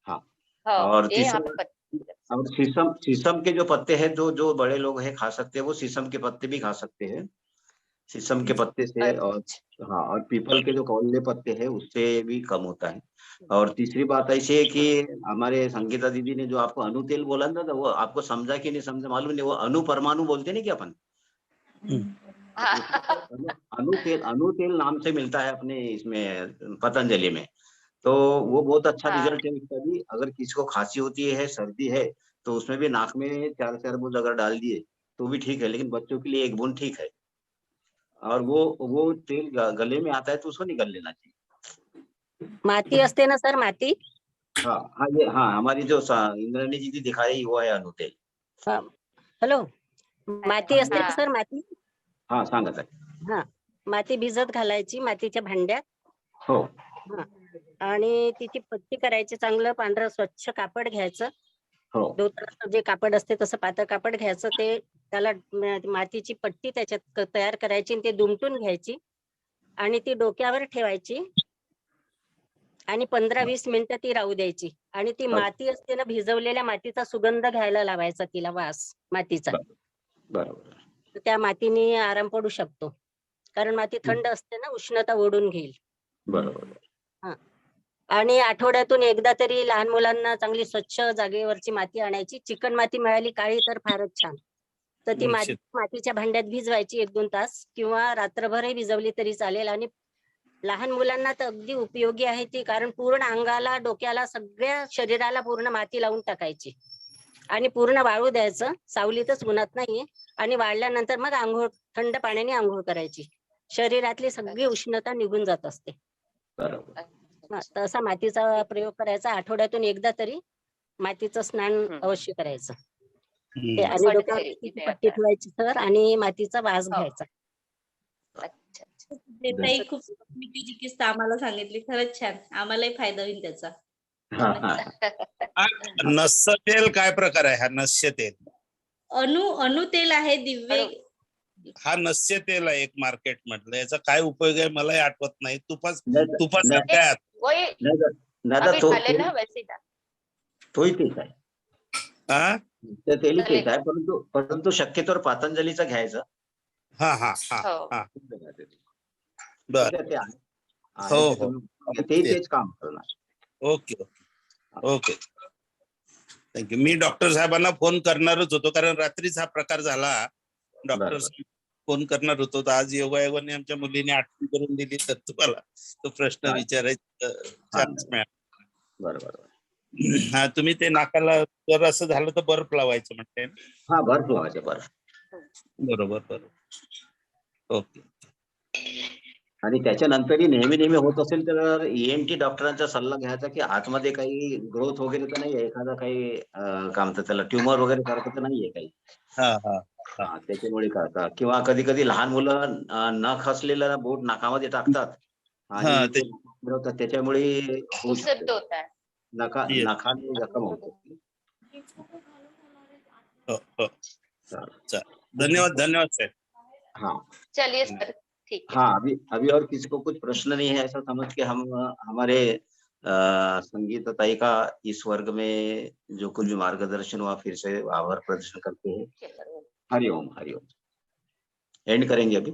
हाँ, हाँ, और ये यहाँ पे तीसरा, और शीशम शीशम के जो पत्ते हैं, जो जो बड़े लोग हैं खा सकते हैं, वो शीशम के पत्ते भी खा सकते हैं, शीशम के पत्ते से। और अच्छा। हाँ, और पीपल के जो कौले पत्ते हैं उससे भी कम होता है। और तीसरी बात ऐसी है कि हमारे संगीता दीदी ने जो आपको अणु तेल बोला ना, तो वो आपको समझा कि नहीं समझा मालूम नहीं, वो अणु परमाणु बोलते नहीं कि अपन, हाँ अणु तेल नाम से मिलता है अपने इसमें पतंजलि में। तो वो बहुत अच्छा हाँ रिजल्ट है उसका भी। अगर किसी को खांसी होती है, सर्दी है, तो उसमें भी नाक में 4 बूंद अगर डाल दिए तो भी ठीक है, लेकिन बच्चों के लिए 1 बूंद ठीक है। और वो तेल गले में आता है तो उसको निकल लेना चाहिए। माती असते ना सर, माती। हाँ हाँ, ये हाँ, हमारी जो इंद्राणी जी दिखा रही वो है अणु तेल। हॅलो, माती असते ना हाँ सर, माती। हाँ, सांगत आहे। हा, माती भिजत घालायची मातीच्या भांड्यात। हो, हा, आणि तिची पट्टी करायची, चांगलं पांढरं स्वच्छ कापड घ्यायचं. हो धोतराचं जे कापड असते तसं पातळ कापड घ्यायचं, ते त्याला मातीची पट्टी त्याच्यात तयार करायची आणि ते दुमटून घ्यायची आणि ती डोक्यावर ठेवायची आणि 15-20 मिनिटं ती राहू द्यायची. आणि ती माती असते ना, भिजवलेल्या मातीचा सुगंध घ्यायला लावायचा तिला, वास मातीचा. बरोबर. तर त्या मातीने आराम पडू शकतो, कारण माती थंड असते ना, उष्णता ओढून घेईल. बरोबर. आणि आठवड्यातून एकदा तरी लहान मुलांना चांगली स्वच्छ जागेवरची माती आणायची. चिकन माती मिळाली काळी तर फारच छान. तर ती निश्चित. मातीच्या भांड्यात भिजवायची 1-2 तास, किंवा रात्रभरही भिजवली तरी चालेल. आणि लहान मुलांना तर अगदी उपयोगी आहे ती, कारण पूर्ण अंगाला, डोक्याला, सगळ्या शरीराला पूर्ण माती लावून टाकायची आणि पूर्ण वाळू द्यायचं, सावलीतच, उन्हात नाहीये. आणि वाळल्यानंतर मग आंघोळ, थंड पाण्याने आंघोळ करायची. शरीरातली सगळी उष्णता निघून जात असते. बरोबर. तसा मातीचा प्रयोग करायचा. आठवड्यातून एकदा तरी मातीचं स्नान अवश्य करायचं. ते आणि डोक्यावर पडते तिची तिथे पट्टी आता. ठेवायची सर, आणि मातीचा वास हो. घ्यायचा. अच्छा अच्छा. ते ताई खूप तुम्ही जी किस्सा आम्हाला सांगितली, खरंच छान. आम्हालाही फायदा होईल त्याचा. हा हा हा नस्य तेल काय प्रकार आहे? हा नस्य तेल, अणु तेल आहे दिव्य. हा नस्य तेल आहे एक मार्केट मधलं. याचा काय उपयोग आहे मलाही आठवत नाही. नाही, तुपासारखं आहे. वही दादा अभी डाले ना वैसे ही डाल. तोही तेच आहे. हा ते तेली तेच आहे, परंतु शक्यतोवर पतंजलीचं घ्यायचं. हा हा हा हो. हा ठीक बर. आहे, ते आहे. हो, आहे ते हो. तुम्ही- तेच काम करणार. Okay okay okay thank you. मी डॉक्टर साहेबांना फोन करणारच होतो, कारण रात्रीच हा प्रकार झाला. डॉक्टर बरोबर. फोन करणार होतो, तर आज योगायोगाने आमच्या मुलीने आठवण करून दिली, तर तुम्हाला तो प्रश्न हा. विचारायचा चान्स मिळाला. बरोबर. हा तुम्ही ते नाकाला जर असं झालं तर बर्फ लावायचं म्हणते. हा, बर्फ लावायचे, बर्फ. बरोबर बरोबर. ओके. आणि त्याच्यानंतरही नेहमी होत असेल तर ENT डॉक्टरांचा सल्ला घ्यायचा, की आतमध्ये काही ग्रोथ वगैरे तर नाहीये, एखादा काही काय म्हणतात त्याला, ट्युमर वगैरे सारखं तर नाहीये काही. हा हा हा, त्याच्यामुळे करतात. किंवा कधी लहान मुलं नख असलेलं बोट नाकामध्ये टाकतात हा आणि ते ते फिरवतात, त्याच्यामुळे होऊ उससे शकते. भी तो होता है. Yes. नखाने जखम होऊ शकते. हो हो चालेल. चालेल. धन्यवाद साहेब. हाँ चलिए सर, ठीक है. हाँ, अभी और किसी को कुछ प्रश्न नहीं है, ऐसा समझ के हम हमारे संगीता ताई का इस वर्ग में जो कुछ भी मार्गदर्शन हुआ, फिर से आभार प्रदर्शन करते हैं. ठीक है सर. हरिओम हरिओम. एंड करेंगे अभी.